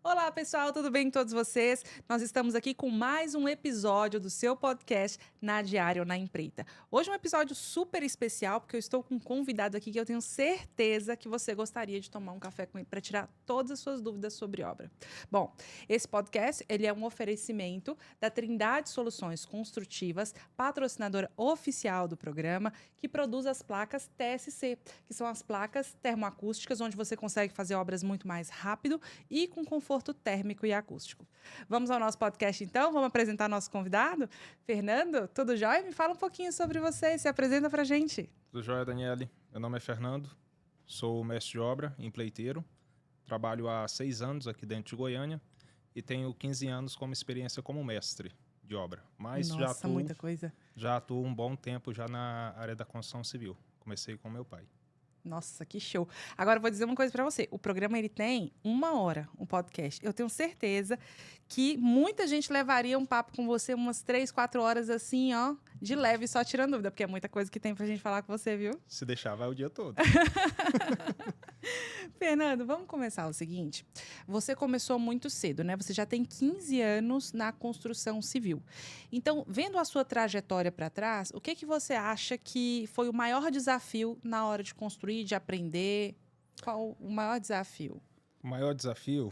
Olá, pessoal, tudo bem com todos vocês? Nós estamos aqui com mais um episódio do seu podcast Na Diária ou na Empreita. Hoje é um episódio super especial, porque eu estou com um convidado aqui que eu tenho certeza que você gostaria de tomar um café com ele para tirar todas as suas dúvidas sobre obra. Bom, esse podcast ele é um oferecimento da Trindade Soluções Construtivas, patrocinadora oficial do programa, que produz as placas TSC, que são as placas termoacústicas, onde você consegue fazer obras muito mais rápido e com conforto térmico e acústico. Vamos ao nosso podcast, então? Vamos apresentar nosso convidado? Fernando, tudo jóia? Me fala um pouquinho sobre você, se apresenta pra gente. Tudo jóia, Daniele? Meu nome é Fernando, sou mestre de obra, empreiteiro, trabalho há 6 anos aqui dentro de Goiânia e tenho 15 anos como experiência como mestre de obra. Mas Nossa, muita coisa. Já atuo um bom tempo já na área da construção civil. Comecei com meu pai. Nossa, que show. Agora eu vou dizer uma coisa pra você. O programa ele tem 1 hora, um podcast. Eu tenho certeza que muita gente levaria um papo com você umas 3, 4 horas assim, ó, de leve, só tirando dúvida, porque é muita coisa que tem pra gente falar com você, viu? Se deixar, vai o dia todo. Fernando, vamos começar o seguinte. Você começou muito cedo, né? Você já tem 15 anos na construção civil. Então, vendo a sua trajetória para trás, o que você acha que foi o maior desafio na hora de construir, de aprender? Qual o maior desafio? O maior desafio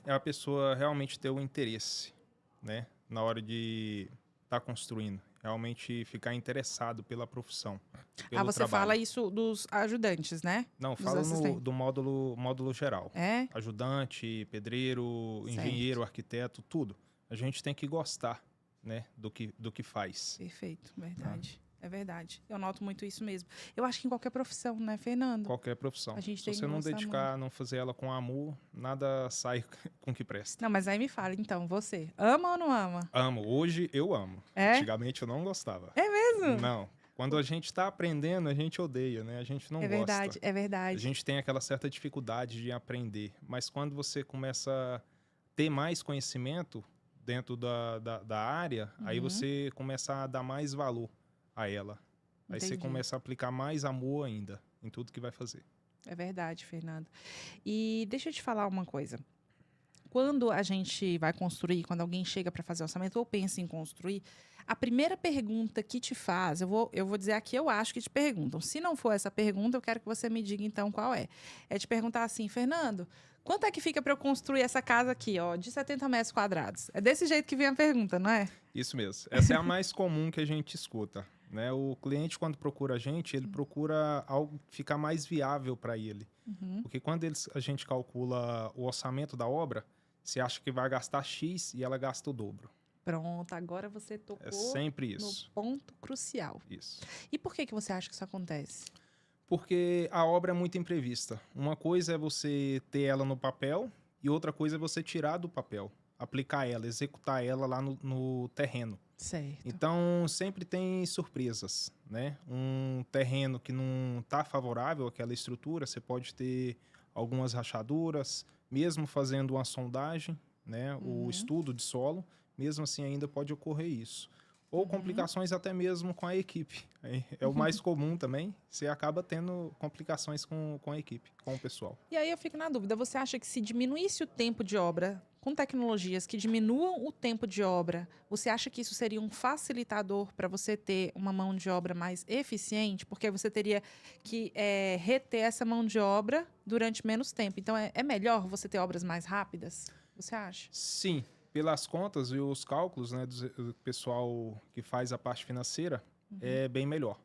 é a pessoa realmente ter o interesse, né? Na hora de estar construindo. Realmente ficar interessado pela profissão. Você trabalho. fala isso dos ajudantes, né? Não, Dos falo assistentes. do módulo geral. É? Ajudante, pedreiro, Certo. engenheiro, arquiteto, tudo. A gente tem que gostar, né, do que faz. Perfeito, verdade. É verdade. Eu noto muito isso mesmo. Eu acho que em qualquer profissão, né, Fernando? Qualquer profissão. A gente Se tem que você não gostar dedicar, não fazer ela com amor, nada sai com que presta. Não, mas aí me fala, então, você ama ou não ama? Amo. Hoje eu amo. É? Antigamente eu não gostava. É mesmo? Não. Quando a gente está aprendendo, a gente odeia, né? A gente não É gosta. verdade, é A verdade. gente tem aquela certa dificuldade de aprender. Mas quando você começa a ter mais conhecimento dentro da área, aí você começa a dar mais valor a ela. Aí você Entendi. começa a aplicar mais amor ainda em tudo que vai fazer. É verdade, Fernando. E deixa eu te falar uma coisa. Quando a gente vai construir, quando alguém chega para fazer orçamento ou pensa em construir, a primeira pergunta que te faz, eu vou dizer aqui, eu acho que te perguntam. Se não for essa pergunta, eu quero que você me diga então qual é. É te perguntar assim, Fernando, quanto é que fica para eu construir essa casa aqui, ó, de 70 metros quadrados? É desse jeito que vem a pergunta, não é? Isso mesmo. Essa é a mais comum que a gente escuta, né? O cliente, quando procura a gente, ele procura algo que fica mais viável para ele. Porque quando a gente calcula o orçamento da obra, você acha que vai gastar X e ela gasta o dobro. Pronto, agora você tocou É sempre no isso. ponto crucial. Isso. E por que você acha que isso acontece? Porque a obra é muito imprevista. Uma coisa é você ter ela no papel e outra coisa é você tirar do papel, aplicar ela, executar ela lá no terreno. Certo. Então, sempre tem surpresas, né? Um terreno que não está favorável àquela estrutura, você pode ter algumas rachaduras, mesmo fazendo uma sondagem, né? O estudo de solo, mesmo assim ainda pode ocorrer isso. Ou complicações até mesmo com a equipe. É o mais comum também, você acaba tendo complicações com a equipe, com o pessoal. E aí eu fico na dúvida, você acha que se diminuísse o tempo de obra com tecnologias que diminuam o tempo de obra, você acha que isso seria um facilitador para você ter uma mão de obra mais eficiente? Porque você teria que reter essa mão de obra durante menos tempo. Então, é melhor você ter obras mais rápidas? Você acha? Sim, pelas contas e os cálculos, né, do pessoal que faz a parte financeira, é bem melhor.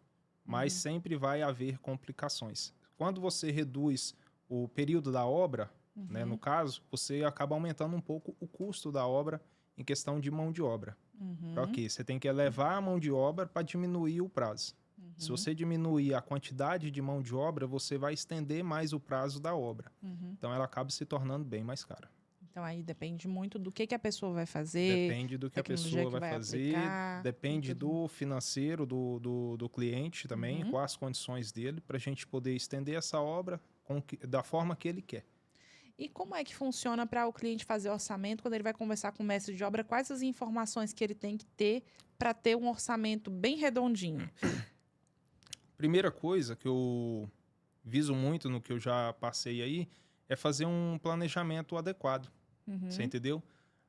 Mas sempre vai haver complicações. Quando você reduz o período da obra, né, no caso, você acaba aumentando um pouco o custo da obra em questão de mão de obra. Para quê? Você tem que elevar a mão de obra para diminuir o prazo. Se você diminuir a quantidade de mão de obra, você vai estender mais o prazo da obra. Então, ela acaba se tornando bem mais cara. Então, aí depende muito do que a pessoa vai fazer. Depende do que a tecnologia pessoa que vai fazer, aplicar, depende tudo. do financeiro do cliente também, quais as condições dele, para a gente poder estender essa obra da forma que ele quer. E como é que funciona para o cliente fazer orçamento quando ele vai conversar com o mestre de obra? Quais as informações que ele tem que ter para ter um orçamento bem redondinho? Primeira coisa que eu viso muito no que eu já passei aí é fazer um planejamento adequado, Você entendeu?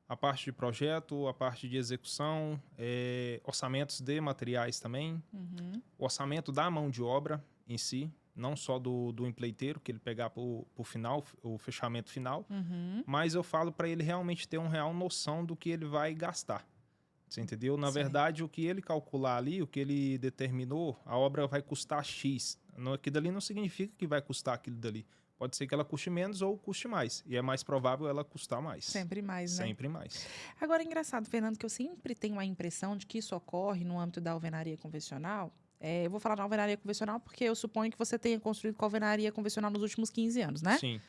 A parte de projeto, a parte de execução, orçamentos de materiais também, orçamento da mão de obra em si, não só do empreiteiro, que ele pegar para o final, o fechamento final, mas eu falo para ele realmente ter uma real noção do que ele vai gastar. Você entendeu? Na verdade, o que ele calcular ali, o que ele determinou, a obra vai custar X. Aquilo dali não significa que vai custar aquilo dali. Pode ser que ela custe menos ou custe mais. E é mais provável ela custar mais. Sempre mais, né? Sempre mais. Agora, é engraçado, Fernando, que eu sempre tenho a impressão de que isso ocorre no âmbito da alvenaria convencional. Eu vou falar da alvenaria convencional porque eu suponho que você tenha construído com alvenaria convencional nos últimos 15 anos, né? Sim.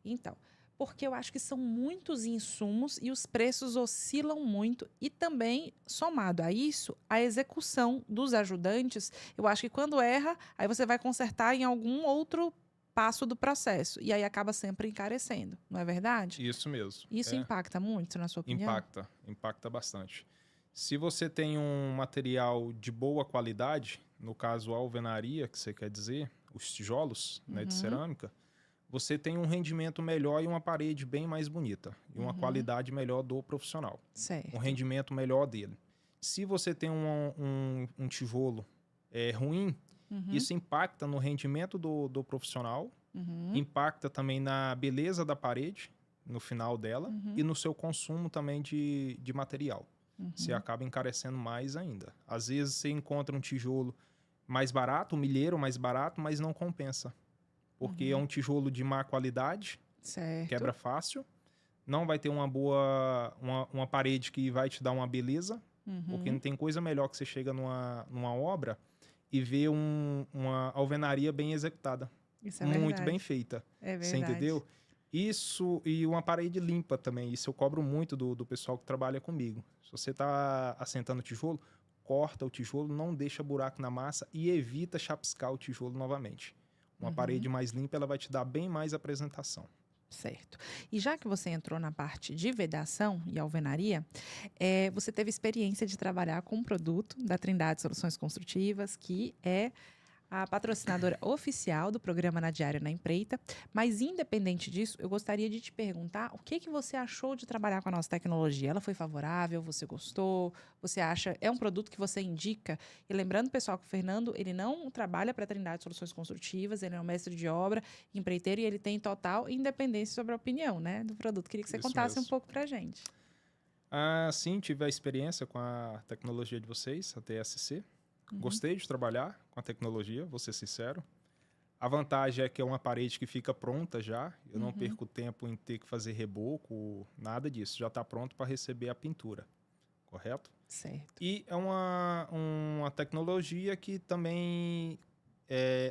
Então, porque eu acho que são muitos insumos e os preços oscilam muito. E também, somado a isso, a execução dos ajudantes, eu acho que quando erra, aí você vai consertar em algum outro passo do processo. E aí acaba sempre encarecendo, não é verdade? Isso mesmo. Isso impacta muito, na sua opinião? Impacta bastante. Se você tem um material de boa qualidade, no caso a alvenaria, que você quer dizer, os tijolos, né, de cerâmica, você tem um rendimento melhor e uma parede bem mais bonita. E uma qualidade melhor do profissional. Certo. Um rendimento melhor dele. Se você tem um tijolo ruim, isso impacta no rendimento do profissional, impacta também na beleza da parede, no final dela, e no seu consumo também de material. Você acaba encarecendo mais ainda. Às vezes você encontra um tijolo mais barato, um milheiro mais barato, mas não compensa. Porque é um tijolo de má qualidade, quebra fácil, não vai ter uma parede que vai te dar uma beleza, porque não tem coisa melhor que você chega numa obra e ver uma alvenaria bem executada. Isso é muito verdade. bem feita. É verdade. Você entendeu? Isso, e uma parede limpa também. Isso eu cobro muito do pessoal que trabalha comigo. Se você está assentando tijolo, corta o tijolo, não deixa buraco na massa e evita chapiscar o tijolo novamente. Uma parede mais limpa, ela vai te dar bem mais apresentação. Certo. E já que você entrou na parte de vedação e alvenaria, você teve experiência de trabalhar com um produto da Trindade Soluções Construtivas, que é a patrocinadora oficial do programa Na Diária na Empreita. Mas, independente disso, eu gostaria de te perguntar o que você achou de trabalhar com a nossa tecnologia. Ela foi favorável? Você gostou? Você acha... É um produto que você indica? E lembrando, pessoal, que o Fernando, ele não trabalha para a Trindade Soluções Construtivas, ele é um mestre de obra, empreiteiro, e ele tem total independência sobre a opinião, né, do produto. Queria que você Isso contasse mesmo. um pouco para a gente. Sim, tive a experiência com a tecnologia de vocês, a TSC. Gostei de trabalhar com a tecnologia, vou ser sincero. A vantagem é que é uma parede que fica pronta já. Eu não perco tempo em ter que fazer reboco, nada disso. Já está pronto para receber a pintura, correto? Certo. E é uma tecnologia que também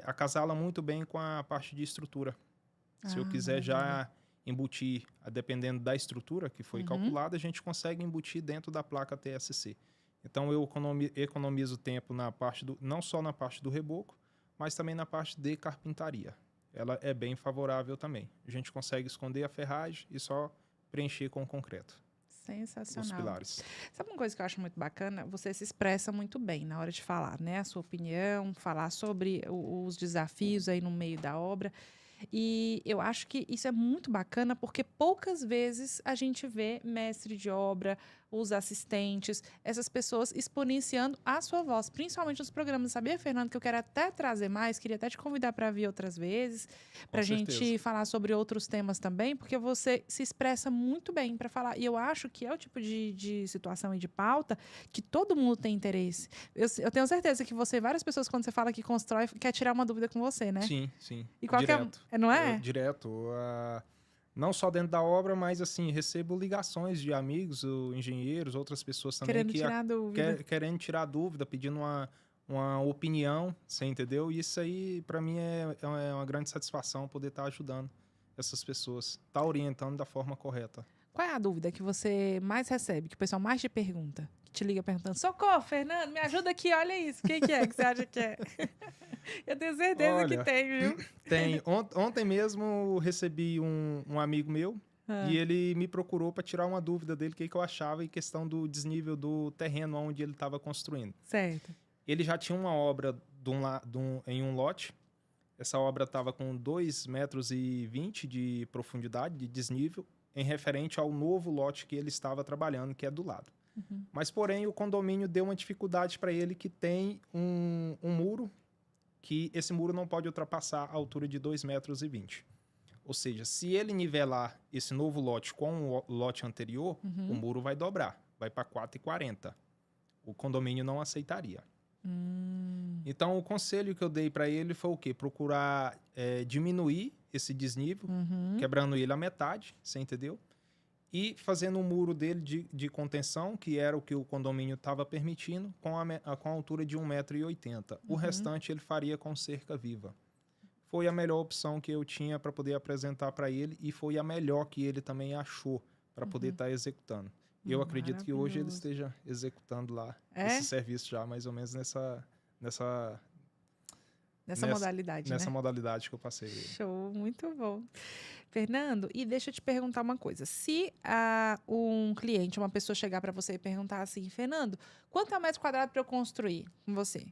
acasala muito bem com a parte de estrutura. Se eu quiser já embutir, dependendo da estrutura que foi calculada, a gente consegue embutir dentro da placa TSC. Então, eu economizo tempo não só na parte do reboco, mas também na parte de carpintaria. Ela é bem favorável também. A gente consegue esconder a ferragem e só preencher com o concreto. Sensacional. Os pilares. Sabe uma coisa que eu acho muito bacana? Você se expressa muito bem na hora de falar, né? A sua opinião, falar sobre os desafios aí no meio da obra. E eu acho que isso é muito bacana porque poucas vezes a gente vê mestre de obra, os assistentes, essas pessoas exponenciando a sua voz, principalmente nos programas. Sabia, Fernando, que eu quero até trazer mais, queria até te convidar para vir outras vezes, para a gente falar sobre outros temas também, porque você se expressa muito bem para falar. E eu acho que é o tipo de situação e de pauta que todo mundo tem interesse. Eu tenho certeza que você, várias pessoas, quando você fala que constrói, quer tirar uma dúvida com você, né? Sim, sim. E qual direto. Não é? Direto. Não só dentro da obra, mas assim, recebo ligações de amigos, engenheiros, outras pessoas também querendo tirar dúvida, pedindo uma opinião, você entendeu? E isso aí, para mim, é uma grande satisfação poder estar ajudando essas pessoas, estar orientando da forma correta. Qual é a dúvida que você mais recebe, que o pessoal mais te pergunta? Que te liga perguntando, socorro, Fernando, me ajuda aqui, olha isso. O que é que você acha que é? Eu tenho certeza que tem, viu? Tem. Ontem mesmo recebi um amigo meu e ele me procurou para tirar uma dúvida dele, o que eu achava em questão do desnível do terreno onde ele estava construindo. Certo. Ele já tinha uma obra em um lote. Essa obra estava com 2,20 metros de profundidade, de desnível. em referente ao novo lote que ele estava trabalhando, que é do lado. Mas, porém, o condomínio deu uma dificuldade para ele que tem um muro, que esse muro não pode ultrapassar a altura de 2,20 metros. Ou seja, se ele nivelar esse novo lote com o lote anterior, o muro vai dobrar, vai para 4,40. O condomínio não aceitaria. Então, o conselho que eu dei para ele foi o quê? Procurar diminuir esse desnível, quebrando ele à metade, você entendeu? E fazendo um muro dele de contenção, que era o que o condomínio estava permitindo, com a altura de 1,80 m. O restante ele faria com cerca viva. Foi a melhor opção que eu tinha para poder apresentar para ele e foi a melhor que ele também achou para poder estar executando. Eu acredito que hoje ele esteja executando lá esse serviço já, mais ou menos nessa modalidade, nessa né? modalidade que eu passei. Show, muito bom. Fernando, e deixa eu te perguntar uma coisa. Se um cliente, uma pessoa chegar para você e perguntar assim, Fernando, quanto é o metro quadrado para eu construir com você?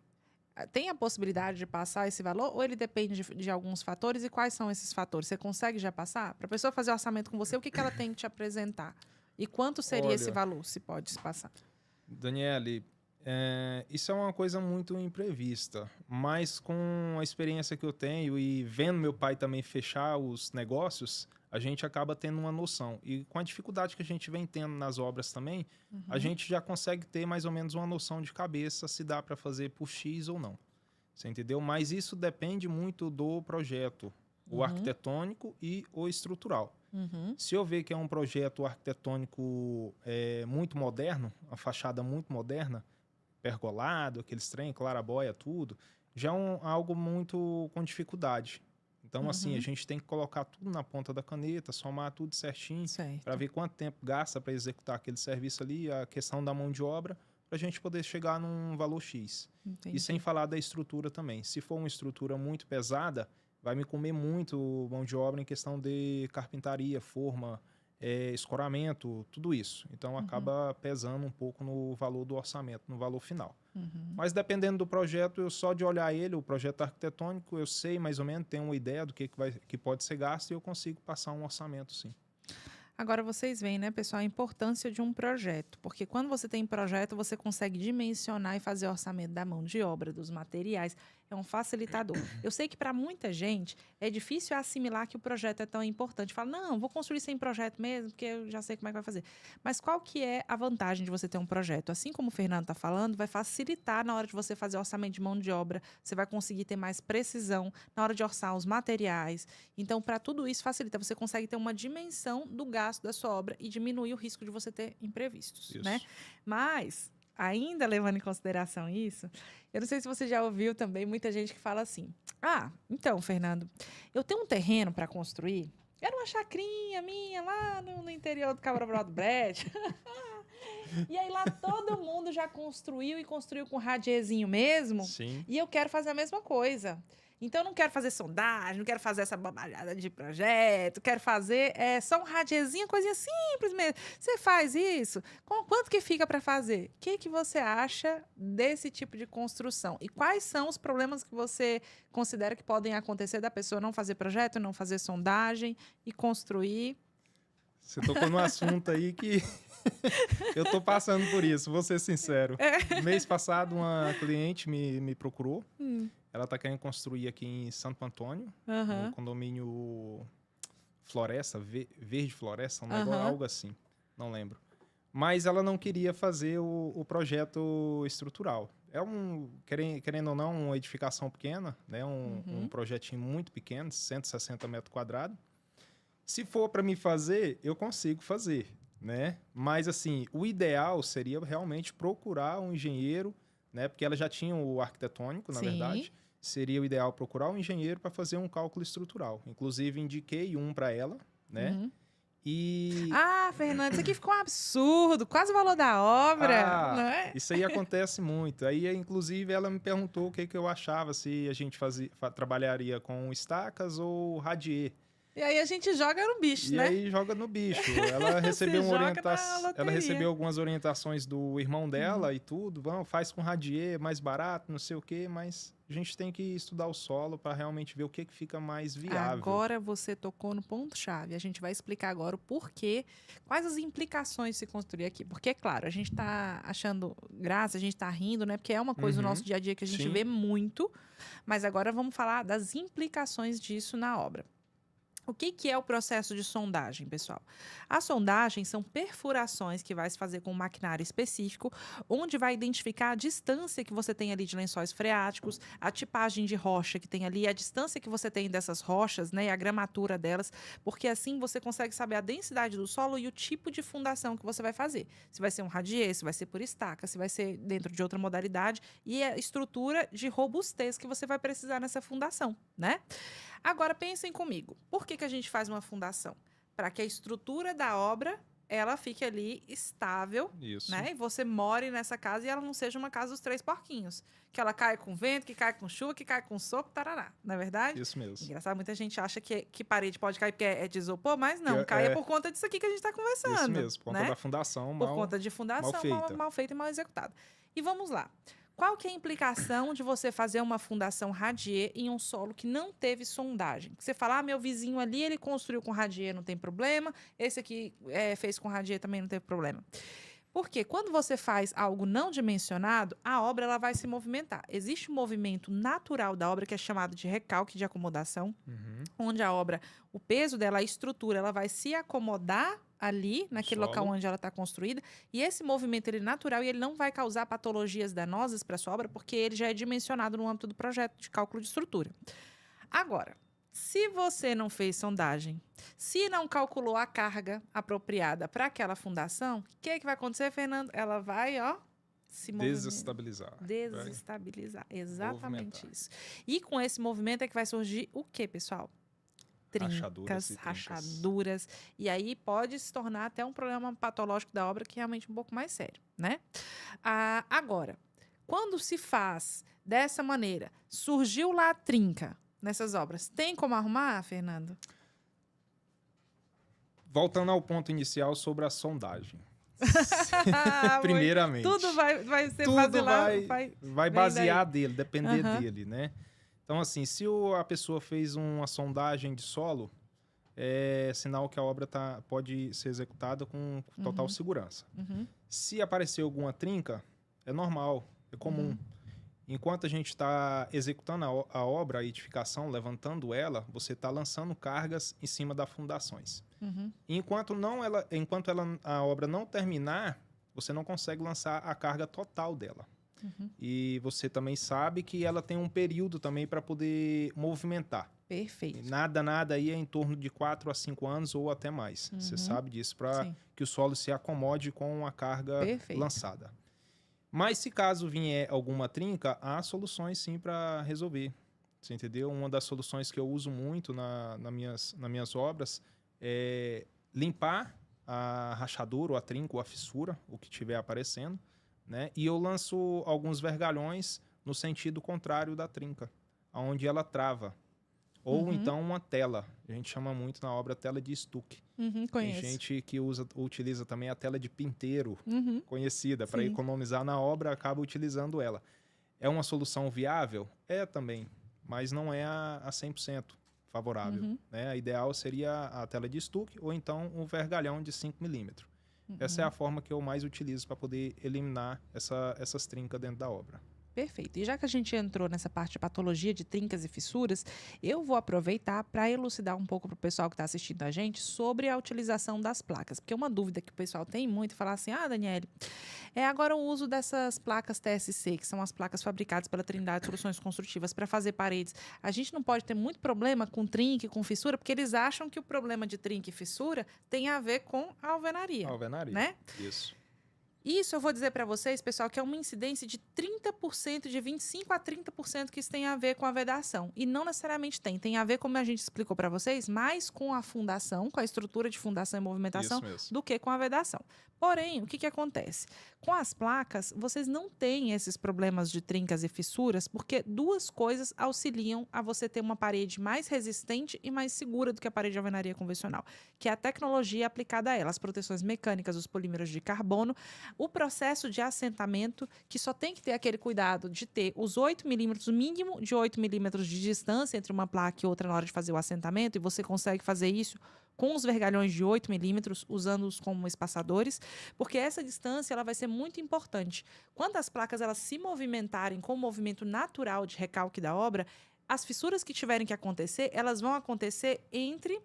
Tem a possibilidade de passar esse valor ou ele depende de alguns fatores? E quais são esses fatores? Você consegue já passar? Para a pessoa fazer orçamento com você, o que ela tem que te apresentar? E quanto seria esse valor, se pode se passar? Daniele, isso é uma coisa muito imprevista, mas com a experiência que eu tenho e vendo meu pai também fechar os negócios, a gente acaba tendo uma noção. E com a dificuldade que a gente vem tendo nas obras também, a gente já consegue ter mais ou menos uma noção de cabeça se dá para fazer por X ou não. Você entendeu? Mas isso depende muito do projeto, o arquitetônico e o estrutural. Se eu ver que é um projeto arquitetônico muito moderno, a fachada muito moderna, pergolado, aqueles trem, clarabóia, tudo, já é algo muito com dificuldade. Então, assim, a gente tem que colocar tudo na ponta da caneta, somar tudo certinho, para ver quanto tempo gasta para executar aquele serviço ali, a questão da mão de obra, para a gente poder chegar num valor X. Entendi. E sem falar da estrutura também. Se for uma estrutura muito pesada, vai me comer muito mão de obra em questão de carpintaria, forma, escoramento, tudo isso. Então, acaba pesando um pouco no valor do orçamento, no valor final. Mas dependendo do projeto, eu só de olhar ele, o projeto arquitetônico, eu sei mais ou menos, tenho uma ideia do que pode ser gasto e eu consigo passar um orçamento, sim. Agora vocês veem, né, pessoal, a importância de um projeto. Porque quando você tem projeto, você consegue dimensionar e fazer orçamento da mão de obra, dos materiais. É um facilitador. Eu sei que para muita gente é difícil assimilar que o projeto é tão importante. Fala, não, vou construir sem projeto mesmo, porque eu já sei como é que vai fazer. Mas qual que é a vantagem de você ter um projeto? Assim como o Fernando está falando, vai facilitar na hora de você fazer orçamento de mão de obra. Você vai conseguir ter mais precisão na hora de orçar os materiais. Então, para tudo isso, facilita. Você consegue ter uma dimensão do gasto da sua obra e diminuir o risco de você ter imprevistos, né? Mas, ainda levando em consideração isso, eu não sei se você já ouviu também muita gente que fala assim, então, Fernando, eu tenho um terreno para construir, era uma chacrinha minha lá no interior do Cabral do Brecht. E aí lá todo mundo já construiu e construiu com radiezinho mesmo. Sim. E eu quero fazer a mesma coisa. Então, eu não quero fazer sondagem, não quero fazer essa bobalhada de projeto, quero fazer só um radiezinho, coisinha simples mesmo. Você faz isso? Quanto que fica para fazer? O que você acha desse tipo de construção? E quais são os problemas que você considera que podem acontecer da pessoa não fazer projeto, não fazer sondagem e construir? Você tocou num assunto aí que eu tô passando por isso, vou ser sincero. Mês passado, uma cliente me procurou. Ela tá querendo construir aqui em Santo Antônio, no condomínio Floresta, Verde Floresta, algo assim, não lembro. Mas ela não queria fazer o projeto estrutural. É querendo ou não, uma edificação pequena, né? Um projetinho muito pequeno, 160 metros quadrados. Se for para mim fazer, eu consigo fazer, né? Mas, assim, o ideal seria realmente procurar um engenheiro, né? Porque ela já tinha o arquitetônico, na verdade. Seria o ideal procurar um engenheiro para fazer um cálculo estrutural. Inclusive, indiquei um para ela, né? Fernando, isso aqui ficou um absurdo, quase o valor da obra, não é? Isso aí acontece muito. Aí, inclusive, ela me perguntou o que eu achava, se a gente trabalharia com estacas ou radier. E aí a gente joga no bicho, E né? aí joga no bicho. Ela recebeu Você joga na ela loteria. recebeu algumas orientações do irmão dela e tudo. Vamos, faz com radier, mais barato, não sei o quê, mas a gente tem que estudar o solo para realmente ver o que fica mais viável. Agora você tocou no ponto-chave. A gente vai explicar agora o porquê, quais as implicações de se construir aqui. Porque, é claro, a gente tá achando graça, a gente tá rindo, né? Porque é uma coisa do nosso dia a dia que a gente Sim. vê muito. Mas agora vamos falar das implicações disso na obra. O que é o processo de sondagem, pessoal? A sondagem são perfurações que vai se fazer com um maquinário específico, onde vai identificar a distância que você tem ali de lençóis freáticos, a tipagem de rocha que tem ali, a distância que você tem dessas rochas, né, e a gramatura delas, porque assim você consegue saber a densidade do solo e o tipo de fundação que você vai fazer. Se vai ser um radier, se vai ser por estaca, se vai ser dentro de outra modalidade e a estrutura de robustez que você vai precisar nessa fundação, né? Agora, pensem comigo. Por que a gente faz uma fundação? Para que a estrutura da obra ela fique ali estável, Isso. né? E você more nessa casa e ela não seja uma casa dos 3 porquinhos. Que ela cai com vento, que cai com chuva, que cai com sopro, tarará. Não é verdade? Isso mesmo. Engraçado, muita gente acha que parede pode cair porque é de isopor, mas não. Cai por conta disso aqui que a gente está conversando. Isso mesmo, por conta né? da fundação Por conta de fundação mal feita e mal executada. E vamos lá. Qual que é a implicação de você fazer uma fundação radier em um solo que não teve sondagem? Você fala, meu vizinho ali, ele construiu com radier, não tem problema. Esse aqui fez com radier, também não teve problema. Porque quando você faz algo não dimensionado, a obra ela vai se movimentar. Existe um movimento natural da obra que é chamado de recalque de acomodação, onde a obra, o peso dela, a estrutura, ela vai se acomodar ali, naquele local onde ela está construída, e esse movimento ele é natural e ele não vai causar patologias danosas para a sua obra, porque ele já é dimensionado no âmbito do projeto de cálculo de estrutura. Agora, se você não fez sondagem, se não calculou a carga apropriada para aquela fundação, o que vai acontecer, Fernando? Ela vai, se desestabilizar. Desestabilizar, exatamente isso. E com esse movimento é que vai surgir o quê, pessoal? Trincas, rachaduras. E aí pode se tornar até um problema patológico da obra, que é realmente um pouco mais sério, né? Agora, quando se faz dessa maneira, surgiu lá a trinca nessas obras, tem como arrumar, Fernando? Voltando ao ponto inicial sobre a sondagem. Primeiramente. Tudo vai ser vai basear dele, depender dele, né? Então, assim, se a pessoa fez uma sondagem de solo, é sinal que a obra pode ser executada com total segurança. Se aparecer alguma trinca, é normal, é comum. Enquanto a gente está executando a obra, a edificação, levantando ela, você está lançando cargas em cima das fundações. Enquanto a obra não terminar, você não consegue lançar a carga total dela. E você também sabe que ela tem um período também para poder movimentar. Perfeito. Nada aí é em torno de 4 a 5 anos ou até mais. Você sabe disso, para que o solo se acomode com a carga lançada. Mas se caso vier alguma trinca, há soluções sim para resolver. Você entendeu? Uma das soluções que eu uso muito nas minhas obras é limpar a rachadura, ou a trinca, ou a fissura, o que estiver aparecendo, né? E eu lanço alguns vergalhões no sentido contrário da trinca, onde ela trava. Ou então uma tela. A gente chama muito na obra tela de estuque. Conheço. Tem gente que utiliza também a tela de pinteiro, conhecida, para economizar na obra, acaba utilizando ela. É uma solução viável? É também, mas não é a 100% favorável. Né? A ideal seria a tela de estuque ou então um vergalhão de 5 milímetros. Essa é a forma que eu mais utilizo para poder eliminar essas trincas dentro da obra. Perfeito. E já que a gente entrou nessa parte de patologia de trincas e fissuras, eu vou aproveitar para elucidar um pouco para o pessoal que está assistindo a gente sobre a utilização das placas. Porque uma dúvida que o pessoal tem muito é falar assim, Daniele, agora o uso dessas placas TSC, que são as placas fabricadas pela Trindade Soluções Construtivas para fazer paredes. A gente não pode ter muito problema com trinca e com fissura, porque eles acham que o problema de trinca e fissura tem a ver com a alvenaria. Alvenaria, né? Isso. Isso eu vou dizer para vocês, pessoal, que é uma incidência de 30%, de 25% a 30% que isso tem a ver com a vedação. E não necessariamente tem. Tem a ver, como a gente explicou para vocês, mais com a fundação, com a estrutura de fundação e movimentação, do que com a vedação. Porém, o que acontece? Com as placas, vocês não têm esses problemas de trincas e fissuras, porque duas coisas auxiliam a você ter uma parede mais resistente e mais segura do que a parede de alvenaria convencional, que é a tecnologia aplicada a ela, as proteções mecânicas, os polímeros de carbono, o processo de assentamento, que só tem que ter aquele cuidado de ter os 8 milímetros, mínimo de 8 milímetros de distância entre uma placa e outra na hora de fazer o assentamento, e você consegue fazer isso com os vergalhões de 8 milímetros, usando-os como espaçadores, porque essa distância ela vai ser muito importante. Quando as placas elas se movimentarem com o movimento natural de recalque da obra, as fissuras que tiverem que acontecer, elas vão acontecer entre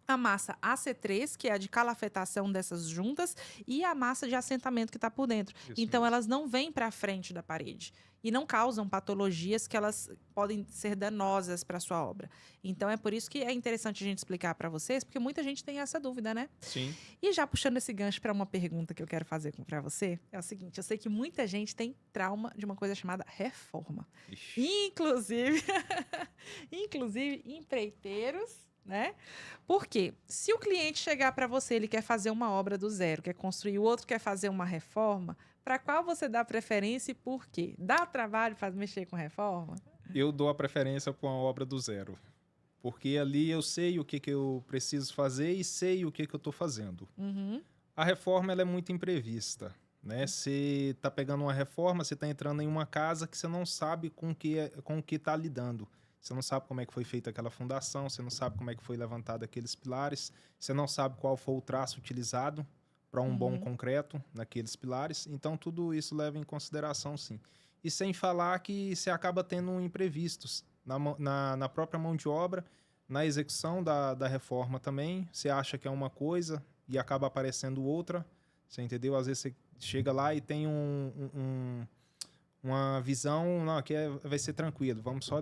a massa AC3, que é a de calafetação dessas juntas, e a massa de assentamento que está por dentro. Então, elas não vêm para a frente da parede e não causam patologias que elas podem ser danosas para a sua obra. Então, é por isso que é interessante a gente explicar para vocês, porque muita gente tem essa dúvida, né? Sim. E já puxando esse gancho para uma pergunta que eu quero fazer para você, é o seguinte, eu sei que muita gente tem trauma de uma coisa chamada reforma. Ixi. Inclusive empreiteiros, né? Porque se o cliente chegar para você, ele quer fazer uma obra do zero, quer construir, o outro quer fazer uma reforma, para qual você dá preferência e por quê? Dá trabalho para mexer com reforma? Eu dou a preferência para uma obra do zero. Porque ali eu sei o que eu preciso fazer e sei o que eu estou fazendo. Uhum. A reforma ela é muito imprevista, né? Você está pegando uma reforma, você está entrando em uma casa que você não sabe com o que está lidando. Você não sabe como é que foi feita aquela fundação, você não sabe como é que foi levantado aqueles pilares, você não sabe qual foi o traço utilizado para um bom concreto naqueles pilares. Então, tudo isso leva em consideração, sim. E sem falar que você acaba tendo imprevistos na própria mão de obra, na execução da reforma também. Você acha que é uma coisa e acaba aparecendo outra, você entendeu? Às vezes você chega lá e tem uma visão, não, aqui vai ser tranquilo, vamos só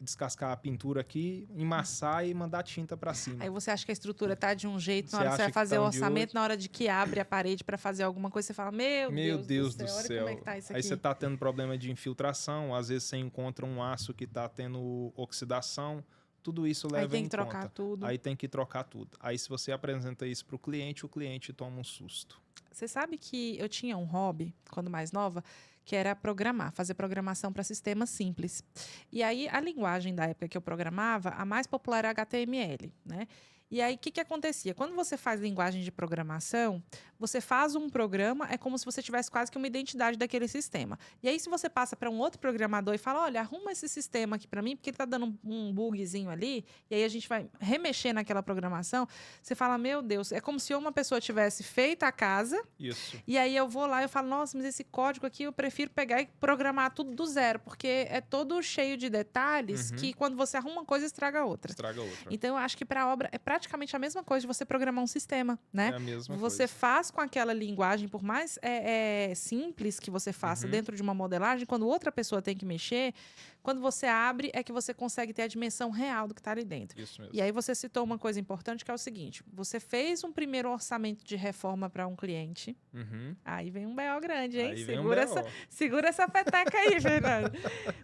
descascar a pintura aqui, emassar e mandar tinta para cima. Aí você acha que a estrutura tá de um jeito, na hora que você vai fazer o orçamento, na hora de que abre a parede para fazer alguma coisa, você fala, meu Deus do céu, olha como é que tá isso aqui. Aí você tá tendo problema de infiltração, às vezes você encontra um aço que tá tendo oxidação, tudo isso leva em conta. Aí tem que trocar tudo. Aí tem que trocar tudo. Aí se você apresenta isso para o cliente toma um susto. Você sabe que eu tinha um hobby, quando mais nova, que era programar, fazer programação para sistemas simples. E aí, a linguagem da época que eu programava, a mais popular era HTML, né? E aí, o que acontecia? Quando você faz linguagem de programação, você faz um programa, é como se você tivesse quase que uma identidade daquele sistema. E aí, se você passa para um outro programador e fala, olha, arruma esse sistema aqui para mim, porque ele está dando um bugzinho ali, e aí a gente vai remexer naquela programação, você fala, meu Deus, é como se uma pessoa tivesse feito a casa, isso. E aí eu vou lá e eu falo, nossa, mas esse código aqui eu prefiro pegar e programar tudo do zero, porque é todo cheio de detalhes que quando você arruma uma coisa, estraga outra. Então, eu acho que para a obra é praticamente a mesma coisa de você programar um sistema, né? É a mesma você coisa. Faz com aquela linguagem, por mais simples que você faça dentro de uma modelagem, quando outra pessoa tem que mexer, quando você abre, é que você consegue ter a dimensão real do que está ali dentro. Isso mesmo. E aí você citou uma coisa importante, que é o seguinte, você fez um primeiro orçamento de reforma para um cliente, aí vem um BO grande, hein? Segura essa peteca aí, Fernando.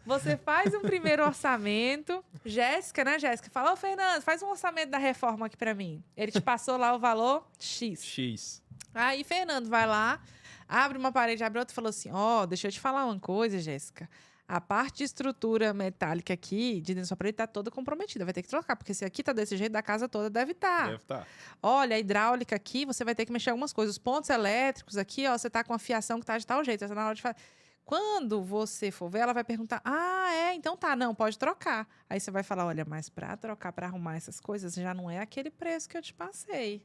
Você faz um primeiro orçamento, Jéssica, né, Jéssica? Fala, ô, Fernando, faz um orçamento da reforma aqui para mim. Ele te passou lá o valor X. Aí, Fernando vai lá, abre uma parede, abre outra e falou assim, deixa eu te falar uma coisa, Jéssica. A parte de estrutura metálica aqui, de dentro da sua parede, está toda comprometida. Vai ter que trocar, porque se aqui está desse jeito, da casa toda deve estar. Olha, a hidráulica aqui, você vai ter que mexer algumas coisas. Os pontos elétricos aqui, você está com a fiação que está de tal jeito. Essa na hora de fazer. Quando você for ver, ela vai perguntar, então tá, não, pode trocar. Aí você vai falar, olha, mas para trocar, para arrumar essas coisas, já não é aquele preço que eu te passei.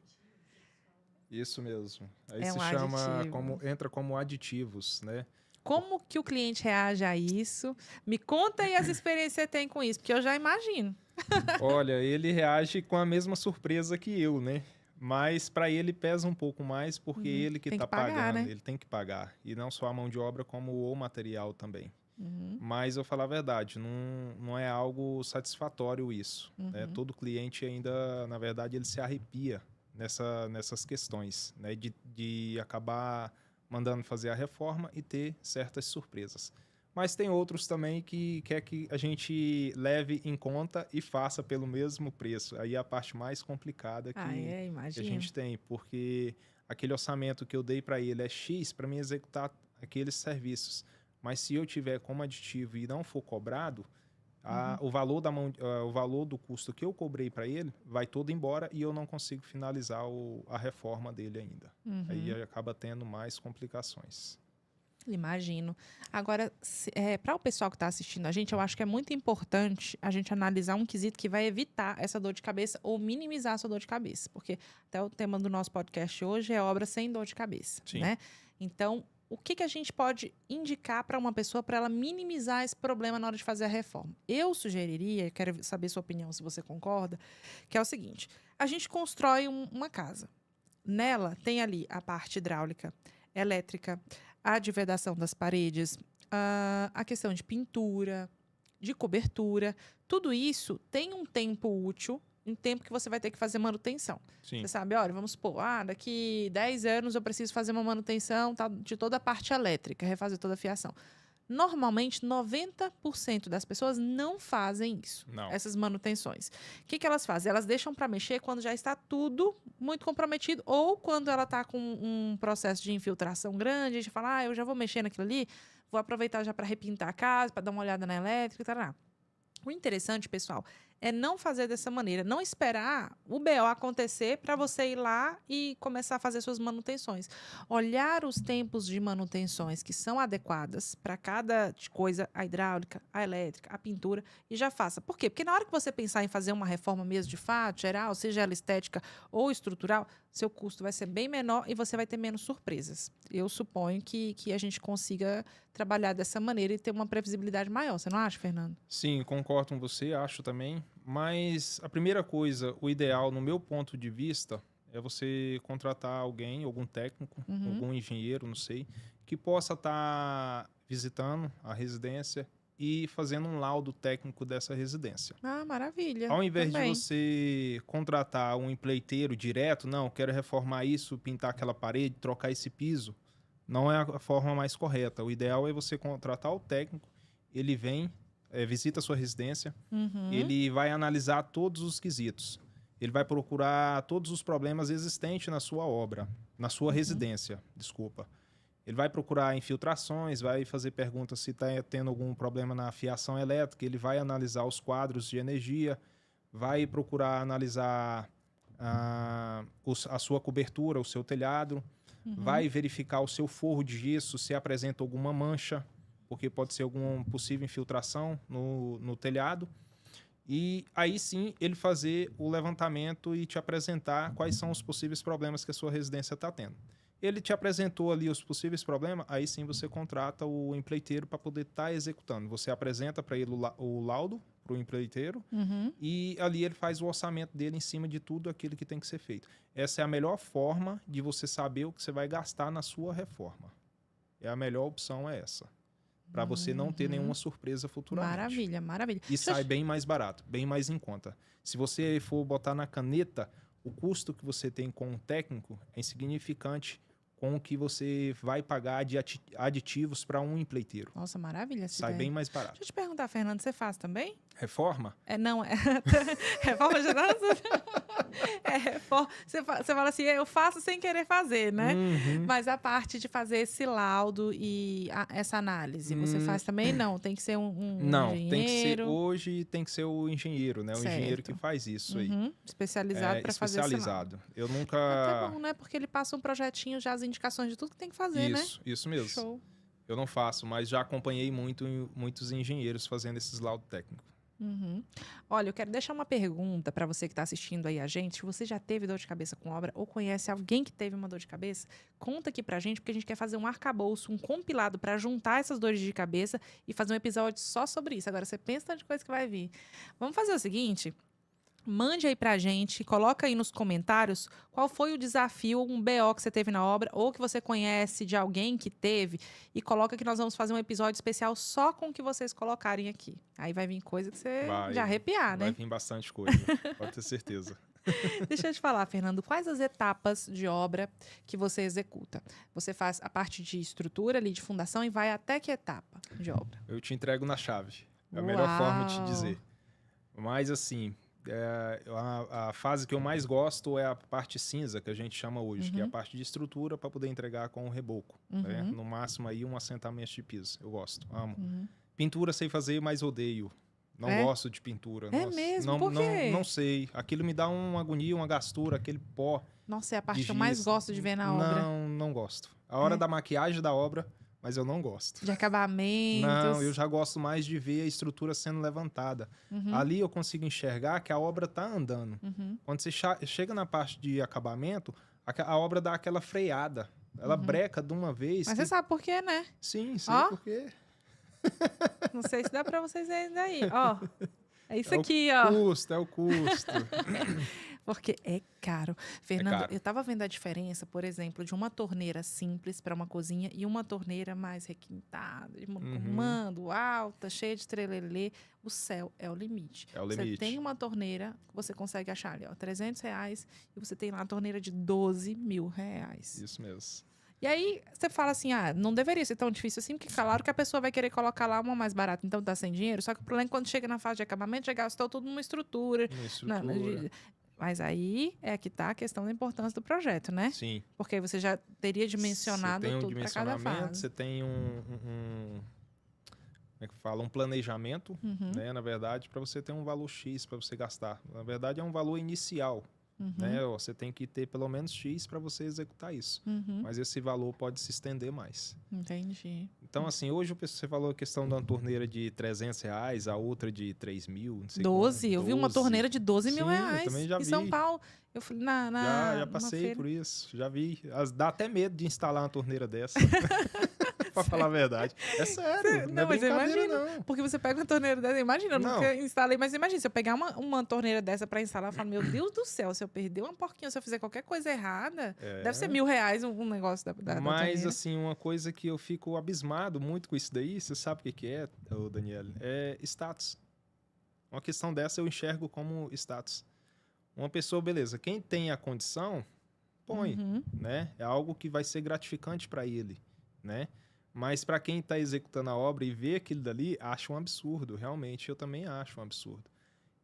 Isso mesmo. Aí se chama, entra como aditivos, né? Como que o cliente reage a isso? Me conta aí as experiências que você tem com isso, porque eu já imagino. Olha, ele reage com a mesma surpresa que eu, né? Mas para ele pesa um pouco mais, porque ele que está pagando, né? Ele tem que pagar. E não só a mão de obra, como o material também. Mas eu falar a verdade, não é algo satisfatório isso. Né? Todo cliente ainda, na verdade, ele se arrepia nessas questões, né? De acabar mandando fazer a reforma e ter certas surpresas. Mas tem outros também que quer que a gente leve em conta e faça pelo mesmo preço. Aí é a parte mais complicada que a imagino. gente tem, porque aquele orçamento que eu dei para ele é X para mim executar aqueles serviços. Mas se eu tiver como aditivo e não for cobrado, o valor do custo que eu cobrei para ele vai todo embora e eu não consigo finalizar a reforma dele ainda. Aí acaba tendo mais complicações. Imagino. Agora, para o pessoal que está assistindo a gente, eu acho que é muito importante a gente analisar um quesito que vai evitar essa dor de cabeça ou minimizar essa dor de cabeça. Porque até o tema do nosso podcast hoje é obra sem dor de cabeça, né? Então, o que a gente pode indicar para uma pessoa para ela minimizar esse problema na hora de fazer a reforma? Eu sugeriria, quero saber sua opinião, se você concorda, que é o seguinte: a gente constrói uma casa. Nela tem ali a parte hidráulica, elétrica, a de vedação das paredes, a questão de pintura, de cobertura. Tudo isso tem um tempo útil, um tempo que você vai ter que fazer manutenção. Sim. Você sabe, olha, vamos supor, daqui 10 anos eu preciso fazer uma manutenção de toda a parte elétrica, refazer toda a fiação. Normalmente, 90% das pessoas não fazem isso, essas manutenções. O que elas fazem? Elas deixam para mexer quando já está tudo muito comprometido ou quando ela está com um processo de infiltração grande, a gente fala, eu já vou mexer naquilo ali, vou aproveitar já para repintar a casa, para dar uma olhada na elétrica e tal. O interessante, pessoal, é não fazer dessa maneira, não esperar o BO acontecer para você ir lá e começar a fazer suas manutenções. Olhar os tempos de manutenções que são adequadas para cada coisa, a hidráulica, a elétrica, a pintura, e já faça. Por quê? Porque na hora que você pensar em fazer uma reforma mesmo de fato, geral, seja ela estética ou estrutural, seu custo vai ser bem menor e você vai ter menos surpresas. Eu suponho que a gente consiga trabalhar dessa maneira e ter uma previsibilidade maior. Você não acha, Fernando? Sim, concordo com você, acho também. Mas a primeira coisa, o ideal, no meu ponto de vista, é você contratar alguém, algum técnico, algum engenheiro, não sei, que possa estar visitando a residência e fazendo um laudo técnico dessa residência. Maravilha. Ao invés de você contratar um empreiteiro direto, não, quero reformar isso, pintar aquela parede, trocar esse piso, não é a forma mais correta. O ideal é você contratar o técnico, ele vem, visita a sua residência, ele vai analisar todos os quesitos, ele vai procurar todos os problemas existentes na sua obra, na sua residência, desculpa. Ele vai procurar infiltrações, vai fazer perguntas se está tendo algum problema na fiação elétrica, ele vai analisar os quadros de energia, vai procurar analisar a sua cobertura, o seu telhado, vai verificar o seu forro de gesso, se apresenta alguma mancha, porque pode ser alguma possível infiltração no telhado. E aí sim ele fazer o levantamento e te apresentar quais são os possíveis problemas que a sua residência está tendo. Ele te apresentou ali os possíveis problemas, aí sim você contrata o empreiteiro para poder estar executando. Você apresenta para ele o laudo, para o empreiteiro, e ali ele faz o orçamento dele em cima de tudo aquilo que tem que ser feito. Essa é a melhor forma de você saber o que você vai gastar na sua reforma. A melhor opção é essa, para você não ter nenhuma surpresa futuramente. Maravilha, maravilha. E sai bem mais barato, bem mais em conta. Se você for botar na caneta, o custo que você tem com o técnico é insignificante com o que você vai pagar de aditivos para um empreiteiro. Nossa, maravilha. Sai bem mais barato. Deixa eu te perguntar, Fernando, você faz também? Reforma? Não, reforma de dança? Reforma. Você fala assim, eu faço sem querer fazer, né? Mas a parte de fazer esse laudo e essa análise, você faz também? Não, tem que ser um não, engenheiro? Tem que ser, hoje tem que ser o engenheiro, né? O engenheiro que faz isso aí. Especializado para fazer esse laudo. Eu nunca... Até bom, né? Porque ele passa um projetinho, já as indicações de tudo que tem que fazer, né? Isso mesmo. Show. Eu não faço, mas já acompanhei muitos engenheiros fazendo esses laudos técnicos. Olha, eu quero deixar uma pergunta para você que está assistindo aí a gente. Se você já teve dor de cabeça com obra ou conhece alguém que teve uma dor de cabeça, conta aqui pra gente, porque a gente quer fazer um arcabouço, um compilado para juntar essas dores de cabeça e fazer um episódio só sobre isso. Agora, você pensa tanta coisa que vai vir. Vamos fazer o seguinte... Mande aí pra gente, coloca aí nos comentários qual foi o desafio, um BO que você teve na obra ou que você conhece de alguém que teve e coloca que nós vamos fazer um episódio especial só com o que vocês colocarem aqui. Aí vai vir coisa que você já arrepiar, né? Vai vir bastante coisa, pode ter certeza. Deixa eu te falar, Fernando, quais as etapas de obra que você executa? Você faz a parte de estrutura ali, de fundação, e vai até que etapa de obra? Eu te entrego na chave. É a melhor forma de te Uau! dizer. Mas, assim, a fase que eu mais gosto é a parte cinza, que a gente chama hoje, que é a parte de estrutura para poder entregar com o reboco. Né? No máximo, aí, um assentamento de piso. Eu gosto, amo. Pintura sei fazer, mas odeio. Não gosto de pintura. É Nossa, mesmo? não, Por quê? não sei. Aquilo me dá uma agonia, uma gastura, aquele pó Nossa, é a parte de que eu mais giz. gosto de ver na obra. Não gosto. A hora É? da maquiagem da obra, mas eu não gosto. De acabamentos. Não, eu já gosto mais de ver a estrutura sendo levantada. Ali eu consigo enxergar que a obra está andando. Quando você chega na parte de acabamento, a obra dá aquela freada. Ela breca de uma vez. Mas você sabe por quê, né? Sim, sei Ó. porque Não sei se dá pra vocês verem daí. Ó, é isso é aqui, o ó. custo, é o custo. Porque é caro. Fernando, caro. eu tava vendo a diferença, por exemplo, de uma torneira simples para uma cozinha e uma torneira mais requintada, de comando, alta, cheia de trelelê. O céu é o limite. É o Você limite. tem uma torneira que você consegue achar ali, ó, R$300 e você tem lá a torneira de R$12.000. Isso mesmo. E aí você fala assim, não deveria ser tão difícil assim, porque claro que a pessoa vai querer colocar lá uma mais barata, então tá sem dinheiro. Só que o problema é que quando chega na fase de acabamento, já gastou tudo numa estrutura. Uma estrutura. Mas aí é que tá a questão da importância do projeto, né? Sim. Porque aí você já teria dimensionado Você tem um tudo para cada dimensionamento, fase. você tem como é que fala? Um planejamento, né? Na verdade, para você ter um valor X para você gastar. Na verdade, é um valor inicial. Né? Você tem que ter pelo menos X para você executar isso. Mas esse valor pode se estender mais. Entendi. Então, assim, hoje você falou a questão de uma torneira de R$300, a outra de 3.000, não sei 12, eu vi uma torneira de R$12.000 eu também já em vi. São Paulo. Eu fui Já passei por isso, já vi. Dá até medo de instalar uma torneira dessa. Pra falar a verdade. É sério, não é mas eu brincadeira, imagino, não. porque você pega uma torneira dessa, imagina, eu Não. nunca instalei, mas imagina, se eu pegar uma torneira dessa para instalar, eu falo, meu Deus do céu, se eu perder uma porquinha, se eu fizer qualquer coisa errada, deve ser R$1.000 um negócio da Mas, torneira. assim, uma coisa que eu fico abismado muito com isso daí, você sabe o que é, Daniel? É status. Uma questão dessa eu enxergo como status. Uma pessoa, beleza, quem tem a condição, põe, né? É algo que vai ser gratificante para ele, né? Mas para quem está executando a obra e vê aquilo dali, acha um absurdo. Realmente, eu também acho um absurdo.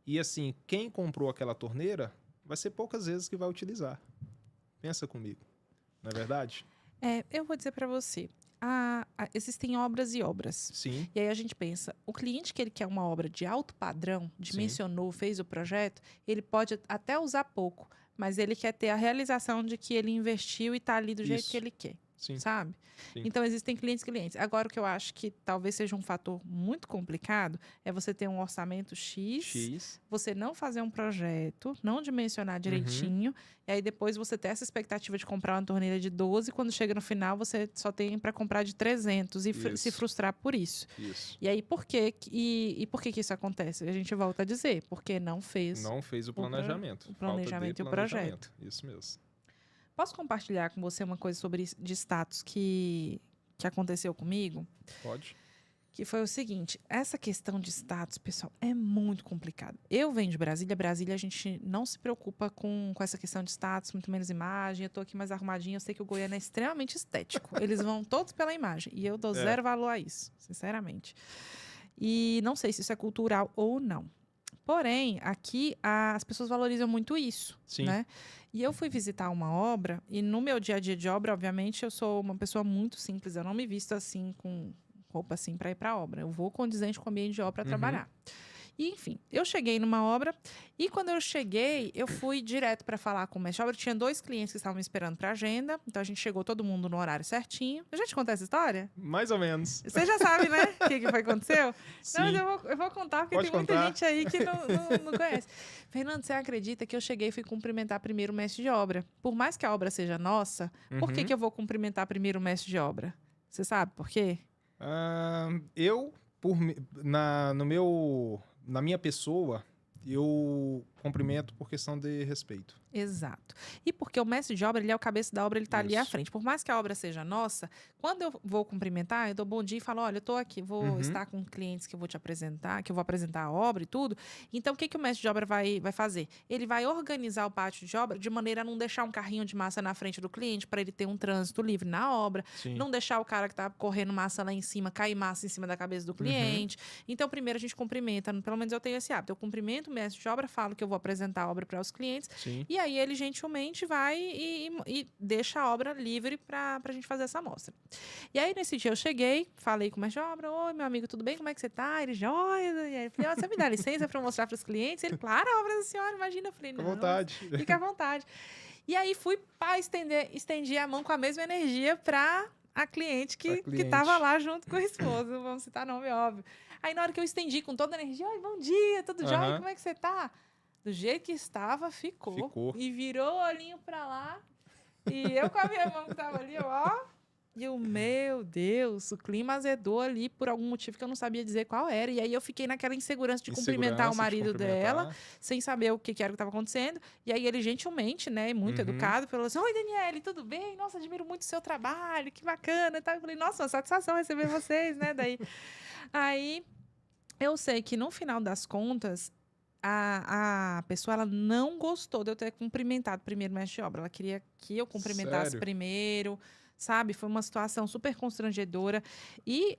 E assim, quem comprou aquela torneira, vai ser poucas vezes que vai utilizar. Pensa comigo. Não é verdade? Eu vou dizer para você, existem obras e obras. Sim. E aí a gente pensa, o cliente que ele quer uma obra de alto padrão, dimensionou, fez o projeto, ele pode até usar pouco, mas ele quer ter a realização de que ele investiu e está ali do jeito que ele quer. Sim. Sabe? Sim. Então, existem clientes. Agora, o que eu acho que talvez seja um fator muito complicado é você ter um orçamento X, você não fazer um projeto, não dimensionar direitinho, e aí depois você ter essa expectativa de comprar uma torneira de 12, quando chega no final você só tem para comprar de 300 e se frustrar por isso. Isso. E aí, por quê? E por que isso acontece? A gente volta a dizer, porque não fez o planejamento. O planejamento e o projeto. Isso mesmo. Posso compartilhar com você uma coisa de status que aconteceu comigo? Pode. Que foi o seguinte, essa questão de status, pessoal, é muito complicado. Eu venho de Brasília, a gente não se preocupa com essa questão de status, muito menos imagem, eu tô aqui mais arrumadinha, eu sei que o goiano é extremamente estético, eles vão todos pela imagem, e eu dou zero valor a isso, sinceramente. E não sei se isso é cultural ou não. Porém, aqui as pessoas valorizam muito isso, né? E eu fui visitar uma obra, e no meu dia a dia de obra, obviamente, eu sou uma pessoa muito simples, eu não me visto assim, com roupa assim para ir para a obra. Eu vou condizente com o ambiente de obra para trabalhar. E, enfim, eu cheguei numa obra e quando eu cheguei, eu fui direto para falar com o mestre de obra. Tinha 2 clientes que estavam me esperando para agenda, então a gente chegou todo mundo no horário certinho. Eu já te contei essa história? Mais ou menos. Você já sabe, né? O que foi que aconteceu? Sim. Não, mas eu vou contar porque tem muita gente aí que não conhece. Fernando, você acredita que eu cheguei e fui cumprimentar primeiro o mestre de obra? Por mais que a obra seja nossa, por que eu vou cumprimentar primeiro o mestre de obra? Você sabe por quê? Na minha pessoa, cumprimento por questão de respeito. Exato. E porque o mestre de obra, ele é o cabeça da obra, ele está ali à Isso. frente. Por mais que a obra seja nossa, quando eu vou cumprimentar, eu dou bom dia e falo, olha, eu estou aqui, vou estar com clientes que eu vou te apresentar, que eu vou apresentar a obra e tudo. Então, o que o mestre de obra vai fazer? Ele vai organizar o pátio de obra de maneira a não deixar um carrinho de massa na frente do cliente, para ele ter um trânsito livre na obra, Sim. não deixar o cara que está correndo massa lá em cima, cair massa em cima da cabeça do cliente. Então, primeiro a gente cumprimenta, pelo menos eu tenho esse hábito, eu cumprimento o mestre de obra, falo que eu vou apresentar a obra para os clientes, Sim. e aí ele gentilmente vai e deixa a obra livre para a gente fazer essa amostra. E aí nesse dia eu cheguei, falei com o mestre de obra, oi meu amigo, tudo bem, como é que você tá? Ele, joia, e aí eu falei, você me dá licença para mostrar para os clientes? Ele, claro, a obra da senhora, imagina. Eu falei, Fica à não, vontade. fica à vontade. E aí fui para estendi a mão com a mesma energia para a cliente que estava lá junto com o esposo, vamos citar nome, óbvio. Aí na hora que eu estendi com toda a energia, oi, bom dia, tudo jóia, como é que você tá? Do jeito que estava, ficou. E virou o olhinho pra lá. E eu com a minha mão que tava ali, ó. E o meu Deus, o clima azedou ali por algum motivo que eu não sabia dizer qual era. E aí eu fiquei naquela insegurança de cumprimentar o marido dela, sem saber o que era que estava acontecendo. E aí ele gentilmente, né, muito educado, falou assim, oi, Daniele, tudo bem? Nossa, admiro muito o seu trabalho, que bacana. E tal. Eu falei, nossa, uma satisfação receber vocês, né? Aí eu sei que no final das contas, a pessoa, ela não gostou de eu ter cumprimentado primeiro o mestre de obra. Ela queria que eu cumprimentasse primeiro, sabe? Foi uma situação super constrangedora. E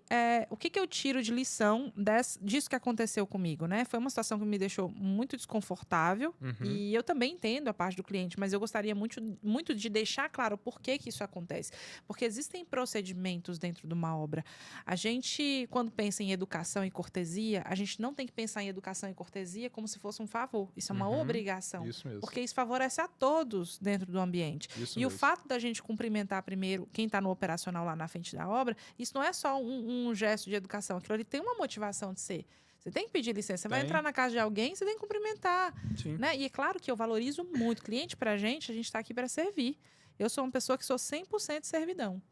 o que eu tiro de lição disso que aconteceu comigo, né? Foi uma situação que me deixou muito desconfortável. E eu também entendo a parte do cliente, mas eu gostaria muito, muito de deixar claro por que isso acontece. Porque existem procedimentos dentro de uma obra. A gente, quando pensa em educação e cortesia, a gente não tem que pensar em educação e cortesia como se fosse um favor. Isso é uma obrigação. Isso mesmo. Porque isso favorece a todos dentro do ambiente. Isso e mesmo. O fato da gente cumprimentar primeiro quem está no operacional lá na frente da obra, isso não é só um gesto de educação. Aquilo ali tem uma motivação de ser. Você tem que pedir licença. Você vai entrar na casa de alguém, você tem que cumprimentar. Sim. Né? E é claro que eu valorizo muito. Cliente, pra gente, a gente está aqui para servir. Eu sou uma pessoa que sou 100% de servidão.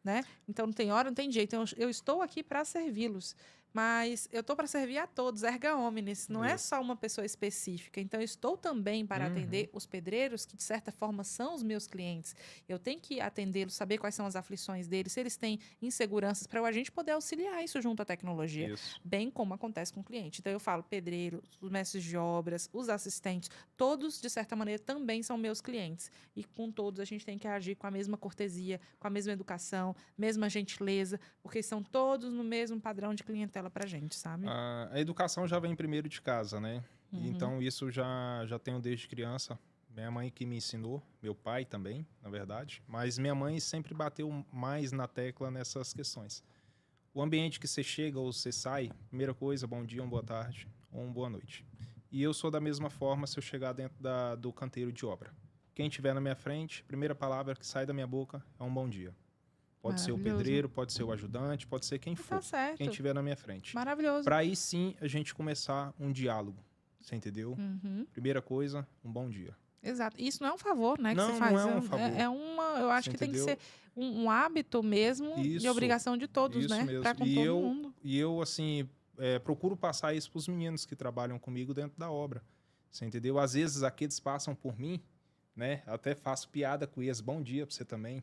Né? Então, não tem hora, não tem jeito. Eu estou aqui para servi-los. Mas eu estou para servir a todos, erga omnes. Não é só uma pessoa específica. Então, eu estou também para atender os pedreiros, que, de certa forma, são os meus clientes. Eu tenho que atendê-los, saber quais são as aflições deles, se eles têm inseguranças, para a gente poder auxiliar isso junto à tecnologia. Bem como acontece com o cliente. Então, eu falo, pedreiros, os mestres de obras, os assistentes, todos, de certa maneira, também são meus clientes. E com todos, a gente tem que agir com a mesma cortesia, com a mesma educação, mesma gentileza, porque são todos no mesmo padrão de clientela pra gente, sabe? A educação já vem primeiro de casa, né? Então, isso já tenho desde criança. Minha mãe que me ensinou, meu pai também, na verdade. Mas minha mãe sempre bateu mais na tecla nessas questões. O ambiente que você chega ou você sai, primeira coisa, bom dia, uma boa tarde ou uma boa noite. E eu sou da mesma forma se eu chegar dentro do canteiro de obra. Quem estiver na minha frente, a primeira palavra que sai da minha boca é um bom dia. Pode ser o pedreiro, pode ser o ajudante, pode ser quem for. Tá certo. Quem estiver na minha frente. Maravilhoso. Para aí sim a gente começar um diálogo. Você entendeu? Primeira coisa, um bom dia. Exato. Isso não é um favor, né? Que Não, você faz. não é um favor. Eu acho que tem que ser um hábito mesmo de obrigação de todos, isso né? Mesmo. Pra com todo mundo. E eu, assim, procuro passar isso para os meninos que trabalham comigo dentro da obra. Você entendeu? Às vezes aqueles passam por mim, né? Até faço piada com eles. Bom dia para você também.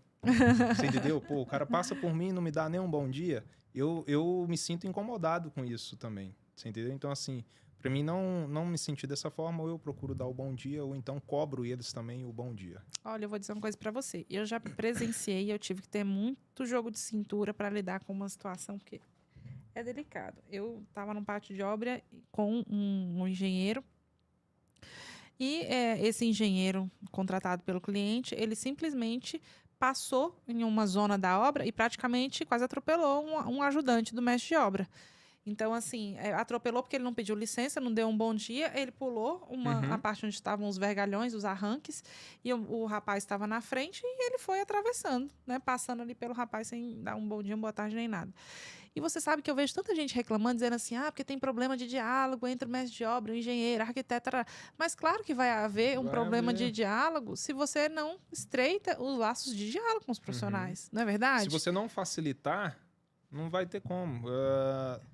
Você entendeu? Pô, o cara passa por mim e não me dá nem um bom dia. Eu me sinto incomodado com isso também. Você entendeu? Então, assim, para mim não me sentir dessa forma, ou eu procuro dar o bom dia, ou então cobro eles também o bom dia. Olha, eu vou dizer uma coisa para você. Eu já presenciei, eu tive que ter muito jogo de cintura para lidar com uma situação, porque é delicado. Eu estava num pátio de obra com um engenheiro. E esse engenheiro contratado pelo cliente, ele simplesmente passou em uma zona da obra e praticamente quase atropelou um ajudante do mestre de obra. Então, assim, atropelou porque ele não pediu licença, não deu um bom dia, ele pulou a parte onde estavam os vergalhões, os arranques, e o rapaz estava na frente e ele foi atravessando, né? Passando ali pelo rapaz sem dar um bom dia, uma boa tarde, nem nada. E você sabe que eu vejo tanta gente reclamando, dizendo assim, porque tem problema de diálogo entre o mestre de obra, o engenheiro, o arquiteto. Mas claro que vai haver um problema de diálogo se você não estreita os laços de diálogo com os profissionais, não é verdade? Se você não facilitar, não vai ter como.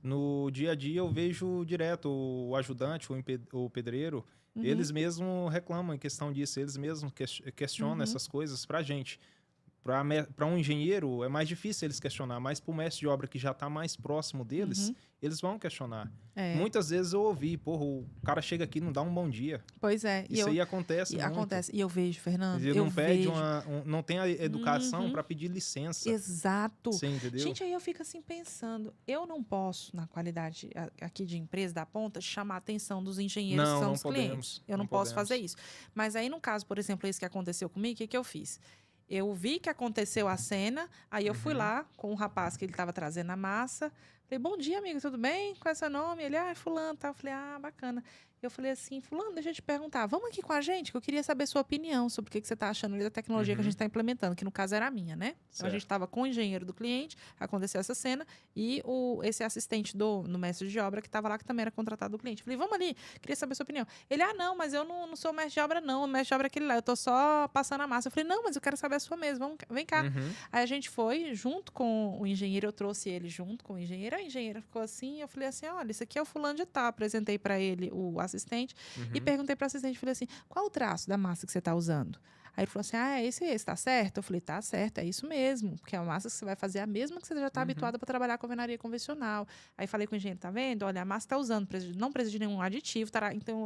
No dia a dia eu vejo direto o ajudante, o pedreiro, Eles mesmos reclamam em questão disso, eles mesmos questionam essas coisas pra gente. Para um engenheiro, é mais difícil eles questionar, mas para o mestre de obra que já está mais próximo deles, eles vão questionar. Muitas vezes eu ouvi, porra, o cara chega aqui e não dá um bom dia. Pois é. Isso aí acontece muito. Acontece. E eu vejo, Fernando, Ele não pede não tem a educação para pedir licença. Exato. Você entendeu? Gente, aí eu fico assim pensando, eu não posso, na qualidade aqui de empresa da ponta, chamar a atenção dos engenheiros que são os clientes. Eu não posso fazer isso. Mas aí, no caso, por exemplo, esse que aconteceu comigo, o que eu fiz? Eu vi que aconteceu a cena, aí eu fui lá com o rapaz que ele estava trazendo a massa. Falei, bom dia, amigo, tudo bem? Qual é seu nome? Ele, é fulano, tá? Eu falei, bacana. Eu falei assim, fulano, deixa eu te perguntar, vamos aqui com a gente, que eu queria saber sua opinião sobre o que você está achando ali da tecnologia que a gente está implementando, que no caso era a minha, né? Então, a gente estava com o engenheiro do cliente, aconteceu essa cena, e esse assistente no mestre de obra que estava lá, que também era contratado do cliente. Falei, vamos ali, queria saber sua opinião. Ele, não, mas eu não sou mestre de obra, não. O mestre de obra é aquele lá, eu tô só passando a massa. Eu falei, não, mas eu quero saber a sua mesmo, vem cá. Aí a gente foi, junto com o engenheiro, eu trouxe ele junto com o engenheiro, a engenheira ficou assim, eu falei assim, olha, isso aqui é o fulano de tal. Apresentei para ele o assistente e perguntei para o assistente, falei assim, qual o traço da massa que você está usando? Aí ele falou assim, é esse, tá certo? Eu falei, tá certo, é isso mesmo, porque a massa que você vai fazer é a mesma que você já está habituada para trabalhar com alvenaria convencional. Aí falei com o engenheiro, tá vendo? Olha, a massa está usando, não precisa de nenhum aditivo, tá? Então,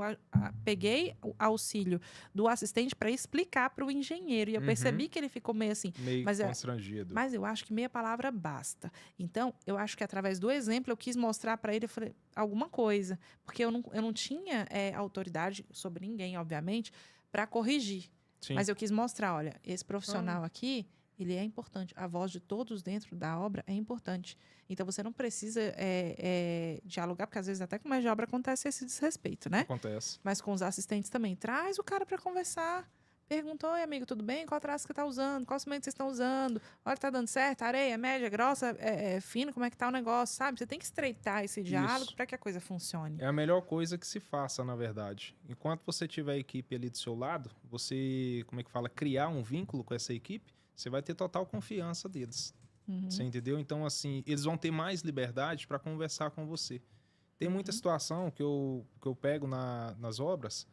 peguei o auxílio do assistente para explicar para o engenheiro, e eu percebi que ele ficou meio assim. Meio constrangido. Mas eu acho que meia palavra basta. Então, eu acho que através do exemplo, eu quis mostrar para ele, eu falei, alguma coisa, porque eu não tinha autoridade sobre ninguém, obviamente, para corrigir. Sim. Mas eu quis mostrar, olha, esse profissional aqui, ele é importante. A voz de todos dentro da obra é importante. Então, você não precisa dialogar, porque às vezes até com mais de obra acontece esse desrespeito, né? Acontece. Mas com os assistentes também. Traz o cara para conversar. Pergunta, oi, amigo, tudo bem? Qual traço que você está usando? Qual cimento vocês estão usando? Olha, tá dando certo? Areia, média, grossa, fino? Como é que tá o negócio, sabe? Você tem que estreitar esse diálogo para que a coisa funcione. É a melhor coisa que se faça, na verdade. Enquanto você tiver a equipe ali do seu lado, você, como é que fala, criar um vínculo com essa equipe, você vai ter total confiança deles. Você entendeu? Então, assim, eles vão ter mais liberdade para conversar com você. Tem muita situação que eu pego nas obras,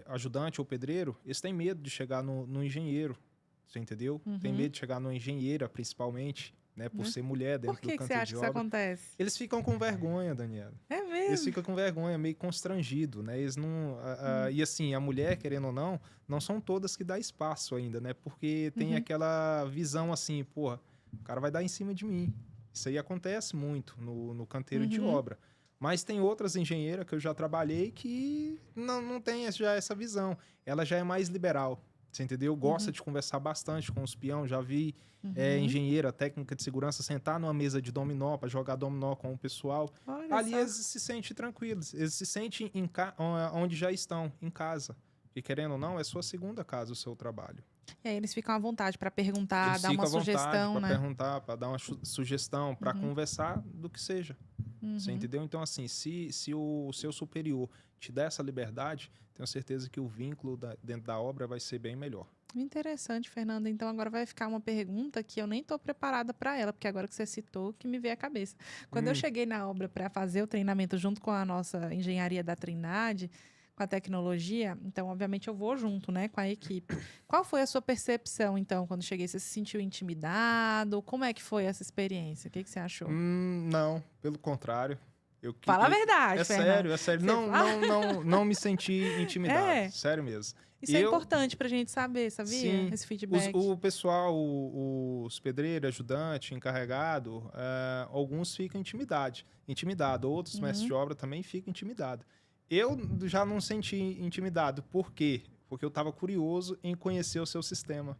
ajudante ou pedreiro, eles têm medo de chegar no engenheiro, você entendeu? Tem medo de chegar no engenheira, principalmente, né? Por ser mulher dentro do canteiro de obra. Por que você acha que isso acontece? Eles ficam com vergonha, Daniela. É mesmo? Eles ficam com vergonha, meio constrangido, né? Eles não... E assim, a mulher, querendo ou não são todas que dá espaço ainda, né? Porque tem aquela visão assim, porra, o cara vai dar em cima de mim. Isso aí acontece muito no canteiro de obra. Mas tem outras engenheiras que eu já trabalhei que não tem já essa visão. Ela já é mais liberal, você entendeu? Gosta de conversar bastante com os peão. Já vi engenheira, técnica de segurança, sentar numa mesa de dominó para jogar dominó com o pessoal. Olha ali só. eles se sentem tranquilos. Eles se sentem onde já estão, em casa. E querendo ou não, é sua segunda casa o seu trabalho. E aí eles ficam à vontade para perguntar, Eles dar uma ficam à vontade sugestão, pra né? perguntar, para dar uma sugestão, para conversar do que seja. Você entendeu? Então, assim, se o seu superior te der essa liberdade, tenho certeza que o vínculo dentro da obra vai ser bem melhor. Interessante, Fernanda. Então, agora vai ficar uma pergunta que eu nem estou preparada para ela, porque agora que você citou, que me veio à cabeça. Quando eu cheguei na obra para fazer o treinamento junto com a nossa engenharia da Trindade, com a tecnologia, então, obviamente, eu vou junto, né, com a equipe. Qual foi a sua percepção, então, quando cheguei? Você se sentiu intimidado? Como é que foi essa experiência? O que você achou? Não, pelo contrário. Fala a verdade, É Fernanda. sério. Não me senti intimidado. Sério mesmo. Isso é importante pra gente saber, sabia? Sim, esse feedback. O pessoal, os pedreiros, ajudante, encarregado, alguns ficam intimidados. Outros mestres de obra também ficam intimidados. Eu já não senti intimidado. Por quê? Porque eu estava curioso em conhecer o seu sistema.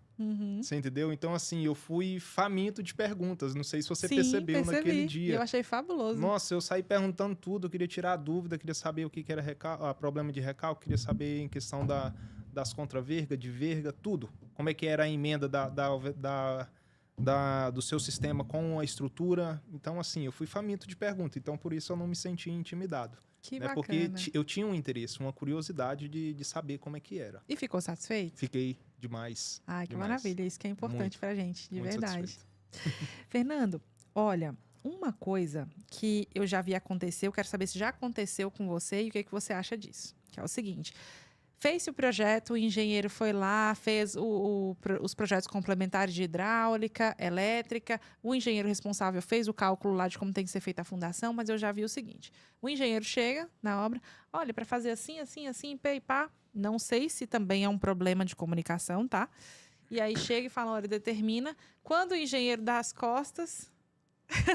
Você entendeu? Então, assim, eu fui faminto de perguntas. Não sei se você percebeu naquele dia. Eu achei fabuloso. Nossa, eu saí perguntando tudo. Eu queria tirar a dúvida, queria saber o que era problema de recalque, queria saber em questão das contraverga, de verga, tudo. Como é que era a emenda do seu sistema com a estrutura. Então, assim, eu fui faminto de pergunta. Então, por isso eu não me senti intimidado. Que bacana. Porque eu tinha um interesse, uma curiosidade de saber como é que era. E ficou satisfeito? Fiquei demais. Ai, que demais. maravilha. Isso que é importante pra gente, de verdade. Satisfeito. Fernando, olha, uma coisa que eu já vi acontecer, eu quero saber se já aconteceu com você e o que você acha disso. que é o seguinte. Fez-se o projeto, o engenheiro foi lá, fez os projetos complementares de hidráulica, elétrica, o engenheiro responsável fez o cálculo lá de como tem que ser feita a fundação, mas eu já vi o seguinte, o engenheiro chega na obra, olha, para fazer assim, assim, assim, pé e pá, não sei se também é um problema de comunicação, tá? E aí chega e fala, olha, determina, quando o engenheiro dá as costas,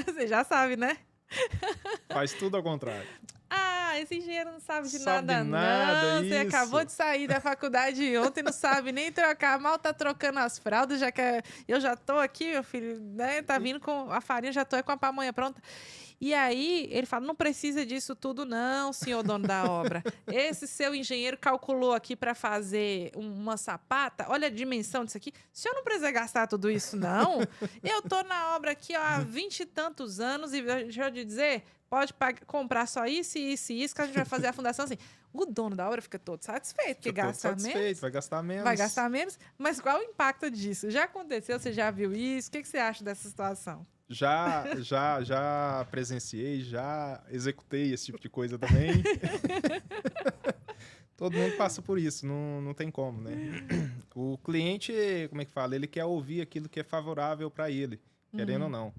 você já sabe, né? Faz tudo ao contrário. Ah, esse engenheiro não sabe de Sabe nada, nada, não. Você isso. acabou de sair da faculdade ontem, não sabe nem trocar, mal tá trocando as fraldas, já que eu já tô aqui, meu filho, né? Tá vindo com a farinha, já tô aí com a pamonha pronta. E aí ele fala, não precisa disso tudo não, senhor dono da obra. Esse seu engenheiro calculou aqui para fazer uma sapata, olha a dimensão disso aqui. O senhor não precisa gastar tudo isso não? Eu tô na obra aqui ó, há 20 e tantos anos e deixa eu te dizer, pode comprar só isso, isso e isso que a gente vai fazer a fundação assim. O dono da obra fica todo satisfeito, porque gasta menos. Vai gastar menos. Vai gastar menos, mas qual o impacto disso? Já aconteceu? Você já viu isso? O que você acha dessa situação? Já presenciei, já executei esse tipo de coisa também. Todo mundo passa por isso, não tem como, né? O cliente, como é que fala? Ele quer ouvir aquilo que é favorável para ele, querendo ou não.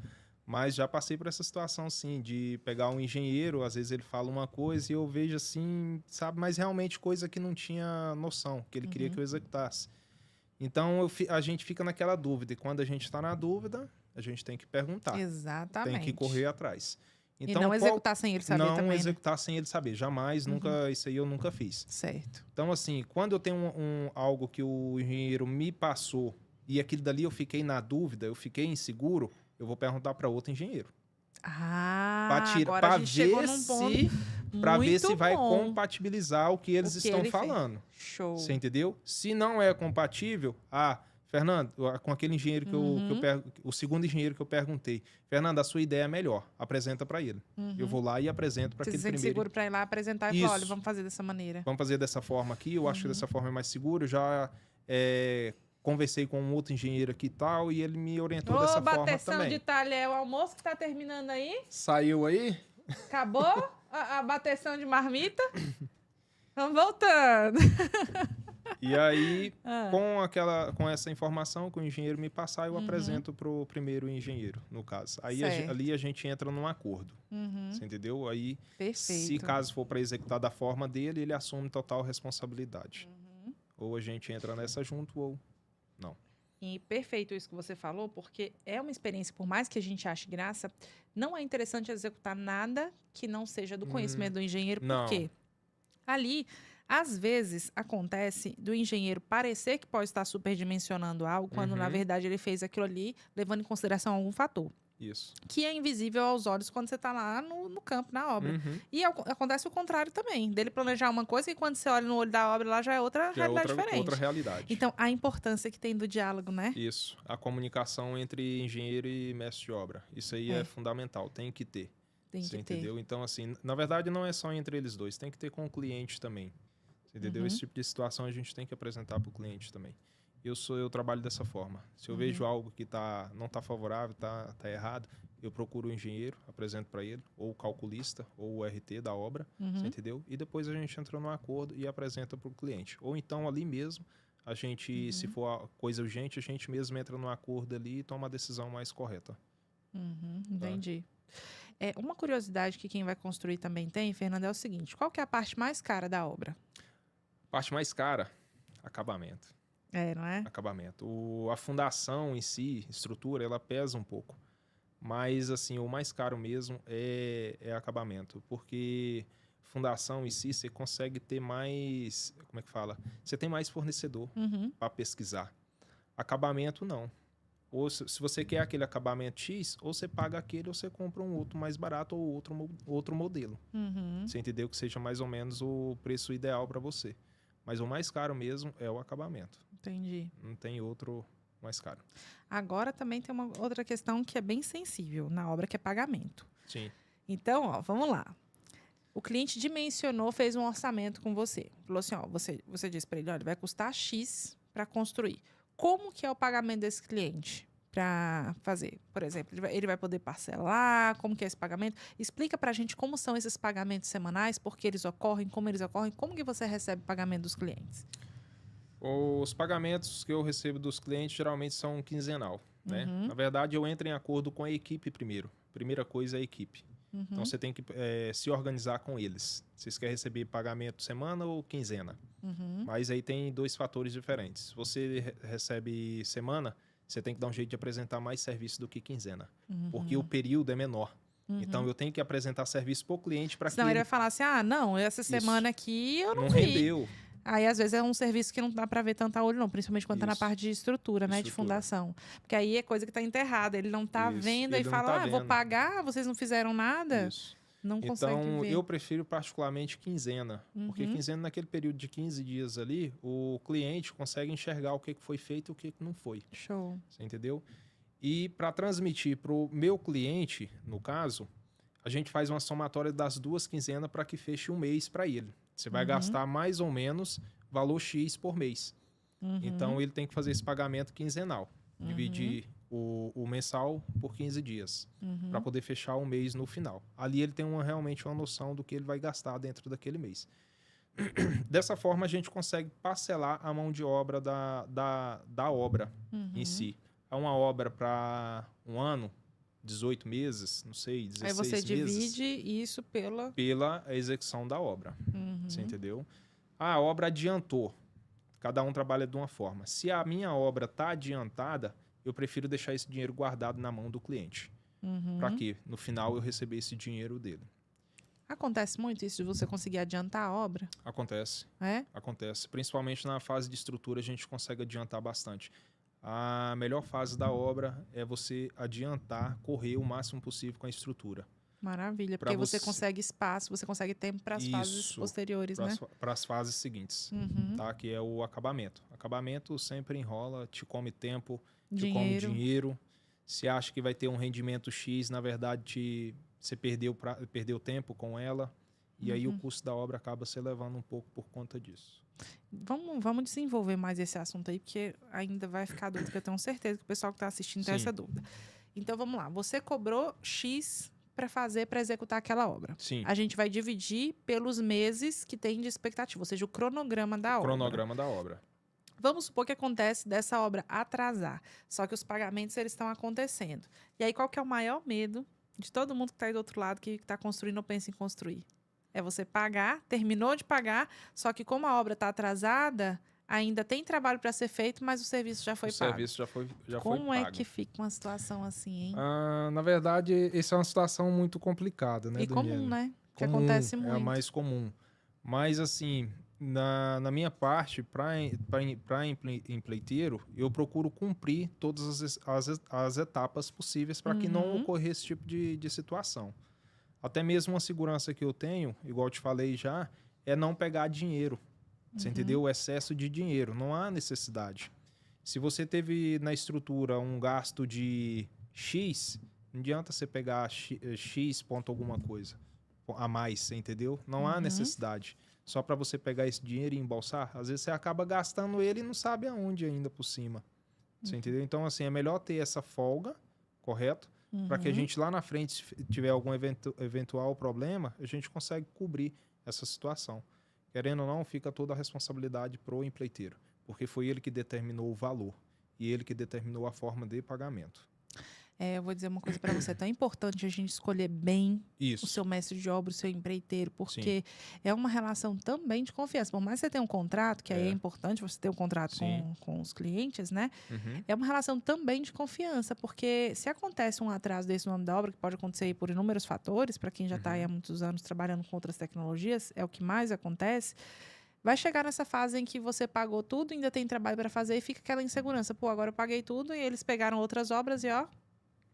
Mas já passei por essa situação, sim, de pegar um engenheiro, às vezes ele fala uma coisa e eu vejo assim, sabe, mas realmente coisa que não tinha noção, que ele queria que eu executasse. Então, a gente fica naquela dúvida, e quando a gente está na dúvida, a gente tem que perguntar. Exatamente. Tem que correr atrás. Então, e não executar sem ele saber também, Não executar sem ele saber, jamais, nunca, isso aí eu nunca fiz. Certo. Então, assim, quando eu tenho algo que o engenheiro me passou e aquilo dali eu fiquei na dúvida, eu fiquei inseguro, eu vou perguntar para outro engenheiro. Agora a gente chegou num ponto para ver se muito vai bom. compatibilizar o que eles estão falando. Show. Você entendeu? Se não é compatível, Fernando, com aquele engenheiro o segundo engenheiro que eu perguntei, Fernando, a sua ideia é melhor, apresenta para ele. Eu vou lá e apresento para aquele primeiro. Você seguro para ir lá apresentar e falar, olha, vamos fazer dessa maneira. Vamos fazer dessa forma aqui, eu acho que dessa forma é mais seguro, já conversei com um outro engenheiro aqui e tal, e ele me orientou dessa forma também. Bateção de talher, é o almoço que tá terminando aí? Saiu aí? Acabou a bateção de marmita? Vamos voltando. E aí, com essa informação que o engenheiro me passar, eu apresento para o primeiro engenheiro, no caso. Aí ali a gente entra num acordo. Você entendeu? Aí, perfeito. Se caso for para executar da forma dele, ele assume total responsabilidade. Ou a gente entra nessa junto, ou não. E perfeito isso que você falou, porque é uma experiência, por mais que a gente ache graça, não é interessante executar nada que não seja do conhecimento do engenheiro, porque ali, às vezes, acontece do engenheiro parecer que pode estar superdimensionando algo, quando, na verdade, ele fez aquilo ali, levando em consideração algum fator. Isso. Que é invisível aos olhos quando você está lá no campo, na obra. E acontece o contrário também, dele planejar uma coisa e quando você olha no olho da obra, lá já é outra realidade diferente. Outra realidade. Então, a importância que tem do diálogo, né? Isso. A comunicação entre engenheiro e mestre de obra. Isso aí é fundamental, tem que ter. Você entendeu? Então, assim, na verdade, não é só entre eles dois, tem que ter com o cliente também. Você entendeu? Esse tipo de situação a gente tem que apresentar para o cliente também. Eu trabalho dessa forma. Se eu vejo algo que não está favorável, tá errado, eu procuro o engenheiro, apresento para ele, ou o calculista, ou o RT da obra, você entendeu? E depois a gente entra no acordo e apresenta para o cliente. Ou então, ali mesmo, a gente, se for coisa urgente, a gente mesmo entra no acordo ali e toma a decisão mais correta. Entendi. Uma curiosidade que quem vai construir também tem, Fernando, é o seguinte, qual que é a parte mais cara da obra? A parte mais cara, acabamento. Não é? Acabamento. A fundação em si, estrutura, ela pesa um pouco. Mas, assim, o mais caro mesmo é acabamento. Porque fundação em si, você consegue ter mais... Como é que fala? Você tem mais fornecedor para pesquisar. Acabamento, não. Ou se você quer aquele acabamento X, ou você paga aquele, ou você compra um outro mais barato ou outro modelo. Você entendeu? Que seja mais ou menos o preço ideal para você. Mas o mais caro mesmo é o acabamento. Entendi. Não tem outro mais caro. Agora também tem uma outra questão que é bem sensível na obra, que é pagamento. Sim. Então, vamos lá. O cliente dimensionou, fez um orçamento com você. Falou assim, você disse para ele, olha, vai custar X para construir. Como que é o pagamento desse cliente? para fazer? Por exemplo, ele vai poder parcelar? Como que é esse pagamento? Explica para a gente como são esses pagamentos semanais, por que eles ocorrem, como que você recebe o pagamento dos clientes? Os pagamentos que eu recebo dos clientes geralmente são quinzenal, né? Uhum. Na verdade, eu entro em acordo com a equipe primeiro. Primeira coisa é a equipe. Uhum. Então, você tem que se organizar com eles. Vocês querem receber pagamento semana ou quinzena? Uhum. Mas aí tem dois fatores diferentes. Se você recebe semana, você tem que dar um jeito de apresentar mais serviço do que quinzena. Uhum. Porque o período é menor. Uhum. Então, eu tenho que apresentar serviço para o cliente para que Senão ele ele... vai falar assim, não, essa semana aqui eu não vi. rendeu. Aí, às vezes, é um serviço que não dá para ver tanto a olho, não. Principalmente quando tá na parte de estrutura, né? De fundação. Porque aí é coisa que tá enterrada. Ele não tá vendo e fala, vou pagar, vocês não fizeram nada. Isso. Não consegue ver. Então, eu prefiro particularmente quinzena. Porque quinzena, naquele período de 15 dias ali, o cliente consegue enxergar o que foi feito e o que não foi. Show. Você entendeu? E para transmitir para o meu cliente, no caso, a gente faz uma somatória das 2 quinzenas para que feche um mês para ele. Você vai gastar mais ou menos valor X por mês. Então, ele tem que fazer esse pagamento quinzenal. Dividir o mensal por 15 dias. Para poder fechar o mês no final. Ali ele tem realmente uma noção do que ele vai gastar dentro daquele mês. Dessa forma, a gente consegue parcelar a mão de obra da obra em si. É uma obra para um ano, 18 meses, não sei, 16 meses. Aí você divide isso pela execução da obra. Você entendeu? A obra adiantou. Cada um trabalha de uma forma. Se a minha obra está adiantada, eu prefiro deixar esse dinheiro guardado na mão do cliente. Para que, no final, eu receber esse dinheiro dele. Acontece muito isso de você conseguir adiantar a obra? Acontece. É? Acontece. Principalmente na fase de estrutura, a gente consegue adiantar bastante. A melhor fase da obra é você adiantar, correr o máximo possível com a estrutura. Maravilha, porque você consegue espaço, você consegue tempo para as fases posteriores, né? Para as fases seguintes, tá? Que é o acabamento. Acabamento sempre enrola, te come tempo, te come dinheiro. Se acha que vai ter um rendimento X, na verdade, você perdeu tempo com ela. E aí o custo da obra acaba se elevando um pouco por conta disso. Vamos desenvolver mais esse assunto aí, porque ainda vai ficar dúvida, que eu tenho certeza que o pessoal que está assistindo tem essa dúvida. Então, vamos lá. Você cobrou X para executar aquela obra. Sim. A gente vai dividir pelos meses que tem de expectativa, ou seja, o cronograma da obra. Cronograma da obra. Vamos supor que acontece dessa obra atrasar, só que os pagamentos eles estão acontecendo. E aí, qual que é o maior medo de todo mundo que está aí do outro lado, que está construindo ou pensa em construir? É você pagar, terminou de pagar, só que como a obra está atrasada, ainda tem trabalho para ser feito, mas o serviço já foi pago. O serviço já foi pago. Como é que fica uma situação assim, hein? Na verdade, essa é uma situação muito complicada, né, E Daniela? comum, né? Que acontece muito. É a mais comum. Mas, assim, na minha parte, para empreiteiro, eu procuro cumprir todas as etapas possíveis para que não ocorra esse tipo de situação. Até mesmo uma segurança que eu tenho, igual eu te falei já, é não pegar dinheiro. Você entendeu? O excesso de dinheiro. Não há necessidade. Se você teve na estrutura um gasto de X, não adianta você pegar X ponto alguma coisa a mais, você entendeu? Não há necessidade. Só para você pegar esse dinheiro e embolsar, às vezes você acaba gastando ele e não sabe aonde ainda por cima. Você entendeu? Então, assim, é melhor ter essa folga, correto? Para que a gente lá na frente, se tiver algum eventual problema, a gente consegue cobrir essa situação. Querendo ou não, fica toda a responsabilidade pro empreiteiro, porque foi ele que determinou o valor e ele que determinou a forma de pagamento. Eu vou dizer uma coisa para você, é tão importante a gente escolher bem Isso. o seu mestre de obra, o seu empreiteiro, porque é uma relação também de confiança. Por mais que você tenha um contrato, que aí é importante você ter um contrato com os clientes, né? É uma relação também de confiança, porque se acontece um atraso desse no nome da obra, que pode acontecer aí por inúmeros fatores, para quem já está aí há muitos anos trabalhando com outras tecnologias, é o que mais acontece. Vai chegar nessa fase em que você pagou tudo, ainda tem trabalho para fazer e fica aquela insegurança. Pô, agora eu paguei tudo e eles pegaram outras obras e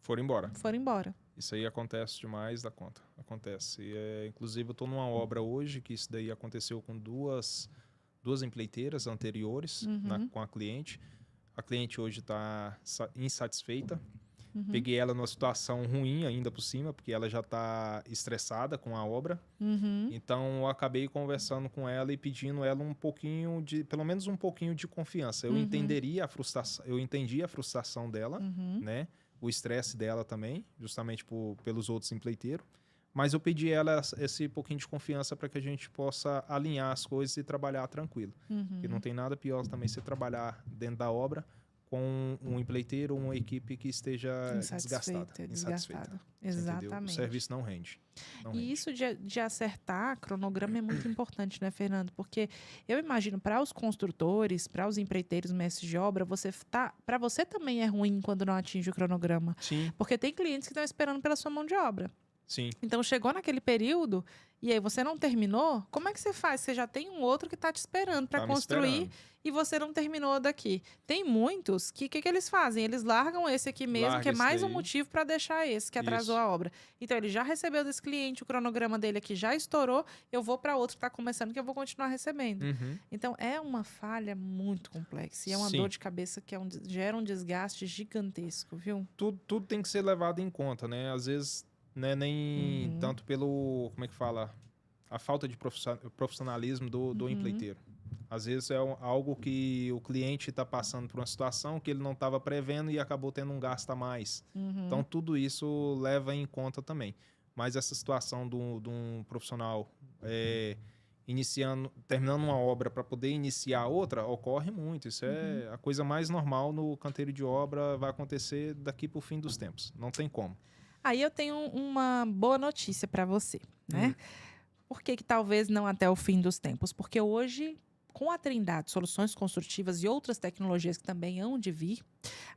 foram embora. Foram embora. Isso aí acontece demais da conta. Acontece. Inclusive, eu estou numa obra hoje que isso daí aconteceu com duas empreiteiras anteriores com a cliente. A cliente hoje está insatisfeita. Peguei ela numa situação ruim ainda por cima, porque ela já está estressada com a obra. Então, eu acabei conversando com ela e pedindo ela um pouquinho pelo menos um pouquinho de confiança. Eu entenderia a frustração, eu entendi a frustração dela, né? O estresse dela também, justamente pelos outros empreiteiros. Mas eu pedi ela esse pouquinho de confiança para que a gente possa alinhar as coisas e trabalhar tranquilo. Porque não tem nada pior também você trabalhar dentro da obra com um empreiteiro ou uma equipe que esteja insatisfeita. Exatamente. Entendeu? O serviço não rende. E isso de acertar cronograma é muito importante, né, Fernando? Porque eu imagino para os construtores, para os empreiteiros, mestres de obra, para você também é ruim quando não atinge o cronograma. Sim. Porque tem clientes que estão esperando pela sua mão de obra. Sim. Então, chegou naquele período e aí você não terminou, como é que você faz? Você já tem um outro que está te esperando para construir e você não terminou daqui. Tem muitos que eles fazem? Eles largam esse aqui mesmo, que é mais um motivo para deixar esse que atrasou a obra. Então, ele já recebeu desse cliente, o cronograma dele aqui já estourou, eu vou para outro que está começando, que eu vou continuar recebendo. Então, é uma falha muito complexa e é uma dor de cabeça que gera um desgaste gigantesco, viu? Tudo tem que ser levado em conta, né? Às vezes, né, nem tanto pelo, como é que fala? A falta de profissionalismo do empreiteiro. Às vezes é algo que o cliente está passando por uma situação que ele não estava prevendo e acabou tendo um gasto a mais. Então, tudo isso leva em conta também. Mas essa situação de um profissional terminando uma obra para poder iniciar outra, ocorre muito. Isso é a coisa mais normal no canteiro de obra, vai acontecer daqui para o fim dos tempos. Não tem como. Aí eu tenho uma boa notícia para você, né? Por que talvez não até o fim dos tempos? Porque hoje, com a Trindade Soluções Construtivas e outras tecnologias que também hão de vir,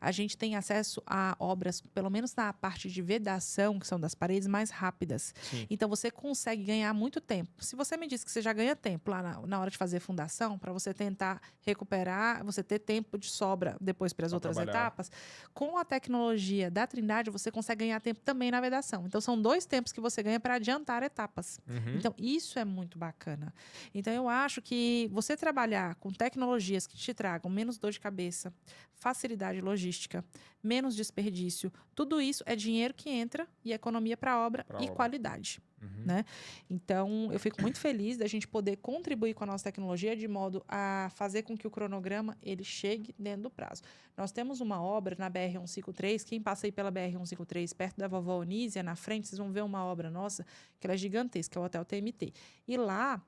a gente tem acesso a obras, pelo menos na parte de vedação, que são das paredes, mais rápidas. Sim. Então, você consegue ganhar muito tempo. Se você me disse que você já ganha tempo lá na hora de fazer fundação, para você tentar recuperar, você ter tempo de sobra depois para as outras etapas, com a tecnologia da Trindade, você consegue ganhar tempo também na vedação. Então, são 2 tempos que você ganha para adiantar etapas. Então, isso é muito bacana. Então, eu acho que você trabalhar com tecnologias que te tragam menos dor de cabeça, facilidade logística, menos desperdício, tudo isso é dinheiro que entra e economia para a obra e qualidade. Né? Então, eu fico muito feliz da gente poder contribuir com a nossa tecnologia de modo a fazer com que o cronograma ele chegue dentro do prazo. Nós temos uma obra na BR-153, quem passa aí pela BR-153, perto da Vovó Onísia, na frente, vocês vão ver uma obra nossa, que ela é gigantesca, é o Hotel TMT. E lá,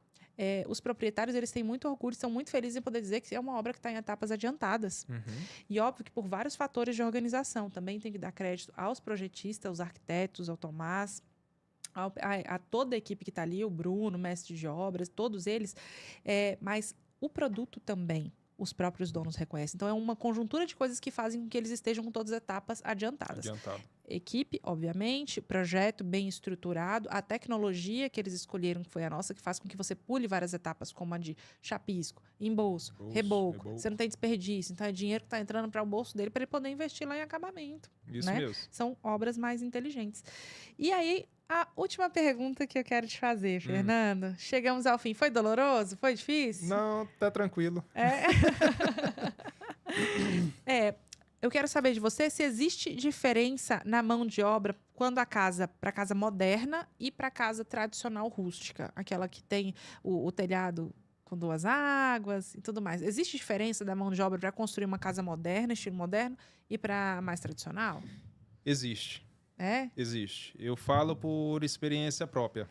os proprietários eles têm muito orgulho, são muito felizes em poder dizer que é uma obra que está em etapas adiantadas. E óbvio que por vários fatores de organização, também tem que dar crédito aos projetistas, aos arquitetos, ao Tomás, a toda a equipe que está ali, o Bruno, mestre de obras, todos eles, mas o produto também os próprios donos reconhecem. Então, é uma conjuntura de coisas que fazem com que eles estejam com todas as etapas adiantadas. Equipe, obviamente, projeto bem estruturado, a tecnologia que eles escolheram, que foi a nossa, que faz com que você pule várias etapas, como a de chapisco, embolso, reboco. Você não tem desperdício. Então, é dinheiro que está entrando para o bolso dele para ele poder investir lá em acabamento. Isso mesmo. São obras mais inteligentes. E aí, a última pergunta que eu quero te fazer, Fernando. Chegamos ao fim. Foi doloroso? Foi difícil? Não, tá tranquilo. Eu quero saber de você se existe diferença na mão de obra quando para casa moderna e para casa tradicional rústica, aquela que tem o telhado com 2 águas e tudo mais. Existe diferença da mão de obra para construir uma casa moderna, estilo moderno, e para mais tradicional? Existe. Existe. Eu falo por experiência própria.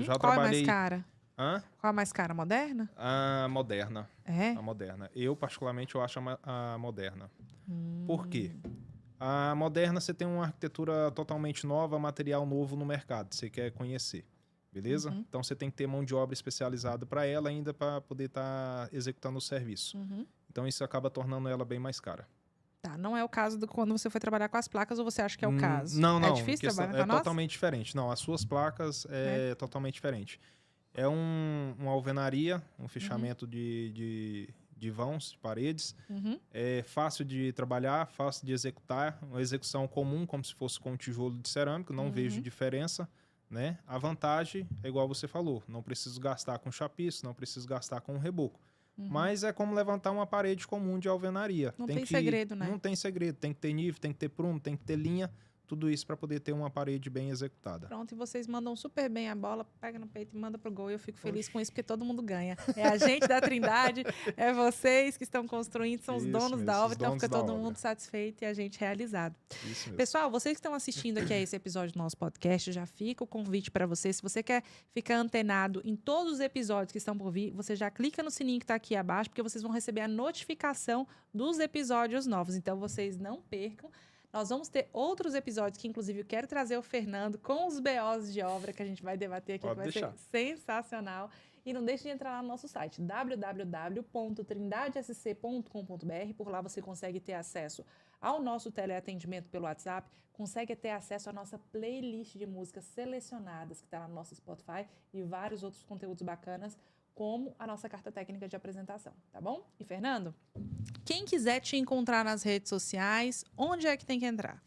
Já Qual trabalhei... é mais cara? Hã? Qual é mais cara? Moderna? A moderna. A moderna. Eu, particularmente, eu acho a moderna. Por quê? A moderna, você tem uma arquitetura totalmente nova, material novo no mercado. Você quer conhecer. Beleza? Então, você tem que ter mão de obra especializada para ela ainda para poder estar executando o serviço. Então, isso acaba tornando ela bem mais cara. Tá, não é o caso quando você foi trabalhar com as placas ou você acha que é o caso? Não. É difícil trabalhar com a nossa? Totalmente diferente. Não, as suas placas é totalmente diferente. É uma alvenaria, um fechamento de vãos, de paredes. É fácil de trabalhar, fácil de executar. Uma execução comum, como se fosse com tijolo de cerâmica. Não vejo diferença. Né? A vantagem é igual você falou. Não preciso gastar com chapiço, não preciso gastar com reboco. Mas é como levantar uma parede comum de alvenaria. Não tem segredo, né? Não tem segredo. Tem que ter nível, tem que ter prumo, tem que ter linha. Tudo isso para poder ter uma parede bem executada. Pronto, e vocês mandam super bem a bola, pega no peito e manda pro gol. E eu fico feliz com isso, porque todo mundo ganha. É a gente da Trindade, é vocês que estão construindo, são os donos da obra, então fica todo mundo satisfeito e a gente realizado. Isso mesmo. Pessoal, vocês que estão assistindo aqui a esse episódio do nosso podcast, já fica o convite para você. Se você quer ficar antenado em todos os episódios que estão por vir, você já clica no sininho que está aqui abaixo, porque vocês vão receber a notificação dos episódios novos. Então, vocês não percam. Nós vamos ter outros episódios que, inclusive, eu quero trazer o Fernando com os BOs de obra que a gente vai debater aqui, que vai ser sensacional. E não deixe de entrar lá no nosso site, www.trindadesc.com.br. Por lá você consegue ter acesso ao nosso teleatendimento pelo WhatsApp, consegue ter acesso à nossa playlist de músicas selecionadas que está lá no nosso Spotify e vários outros conteúdos bacanas, como a nossa carta técnica de apresentação, tá bom? E, Fernando, quem quiser te encontrar nas redes sociais, onde é que tem que entrar?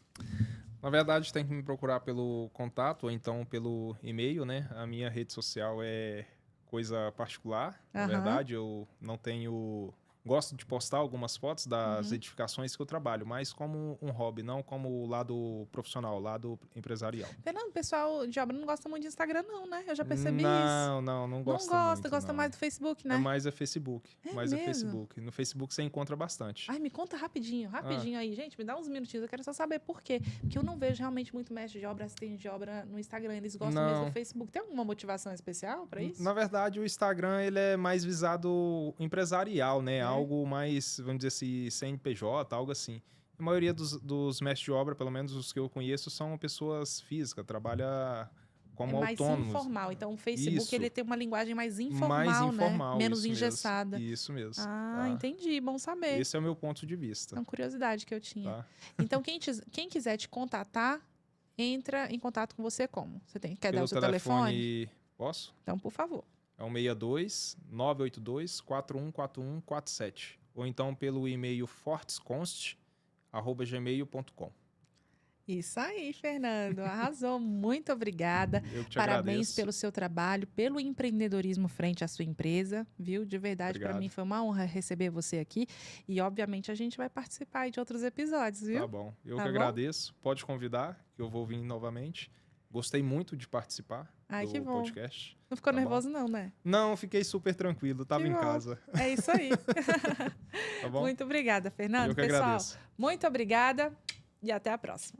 Na verdade, tem que me procurar pelo contato ou então pelo e-mail, né? A minha rede social é coisa particular. Na verdade, eu não tenho... Gosto de postar algumas fotos das edificações que eu trabalho, mas como um hobby, não como o lado profissional, o lado empresarial. Fernando, o pessoal de obra não gosta muito de Instagram, não, né? Eu já percebi isso. Não gosta muito. Gosta mais do Facebook, né? É mais Facebook. É mesmo? Facebook. No Facebook você encontra bastante. Ai, me conta rapidinho aí. Gente, me dá uns minutinhos. Eu quero só saber por quê. Porque eu não vejo realmente muito mestre de obra, assistente de obra no Instagram. Eles gostam mesmo do Facebook. Tem alguma motivação especial para isso? Na verdade, o Instagram ele é mais visado empresarial, né? Algo mais, vamos dizer assim, CNPJ, algo assim. A maioria dos mestres de obra, pelo menos os que eu conheço, são pessoas físicas, trabalha como autônomos. Mais informal. Então, o Facebook ele tem uma linguagem mais informal, né? Menos engessada. Isso mesmo. Ah, entendi. Bom saber. Esse é o meu ponto de vista. É uma curiosidade que eu tinha. Tá. Então, quem quiser te contatar, entra em contato com você como? Você quer dar o seu telefone? Posso? Então, por favor. É o 62-982-414147. Ou então pelo e-mail fortesconst@gmail.com. Isso aí, Fernando. Arrasou. Muito obrigada. Eu que te Parabéns agradeço. pelo seu trabalho, pelo empreendedorismo frente à sua empresa, viu? De verdade, para mim foi uma honra receber você aqui. E, obviamente, a gente vai participar aí de outros episódios, viu? Tá bom. Eu que agradeço. Pode convidar, que eu vou vir novamente. Gostei muito de participar do podcast. Não ficou nervoso não, né? Não, fiquei super tranquilo. Tava em casa. É isso aí. Tá bom? Muito obrigada, Fernando. Eu que agradeço. Muito obrigada e até a próxima.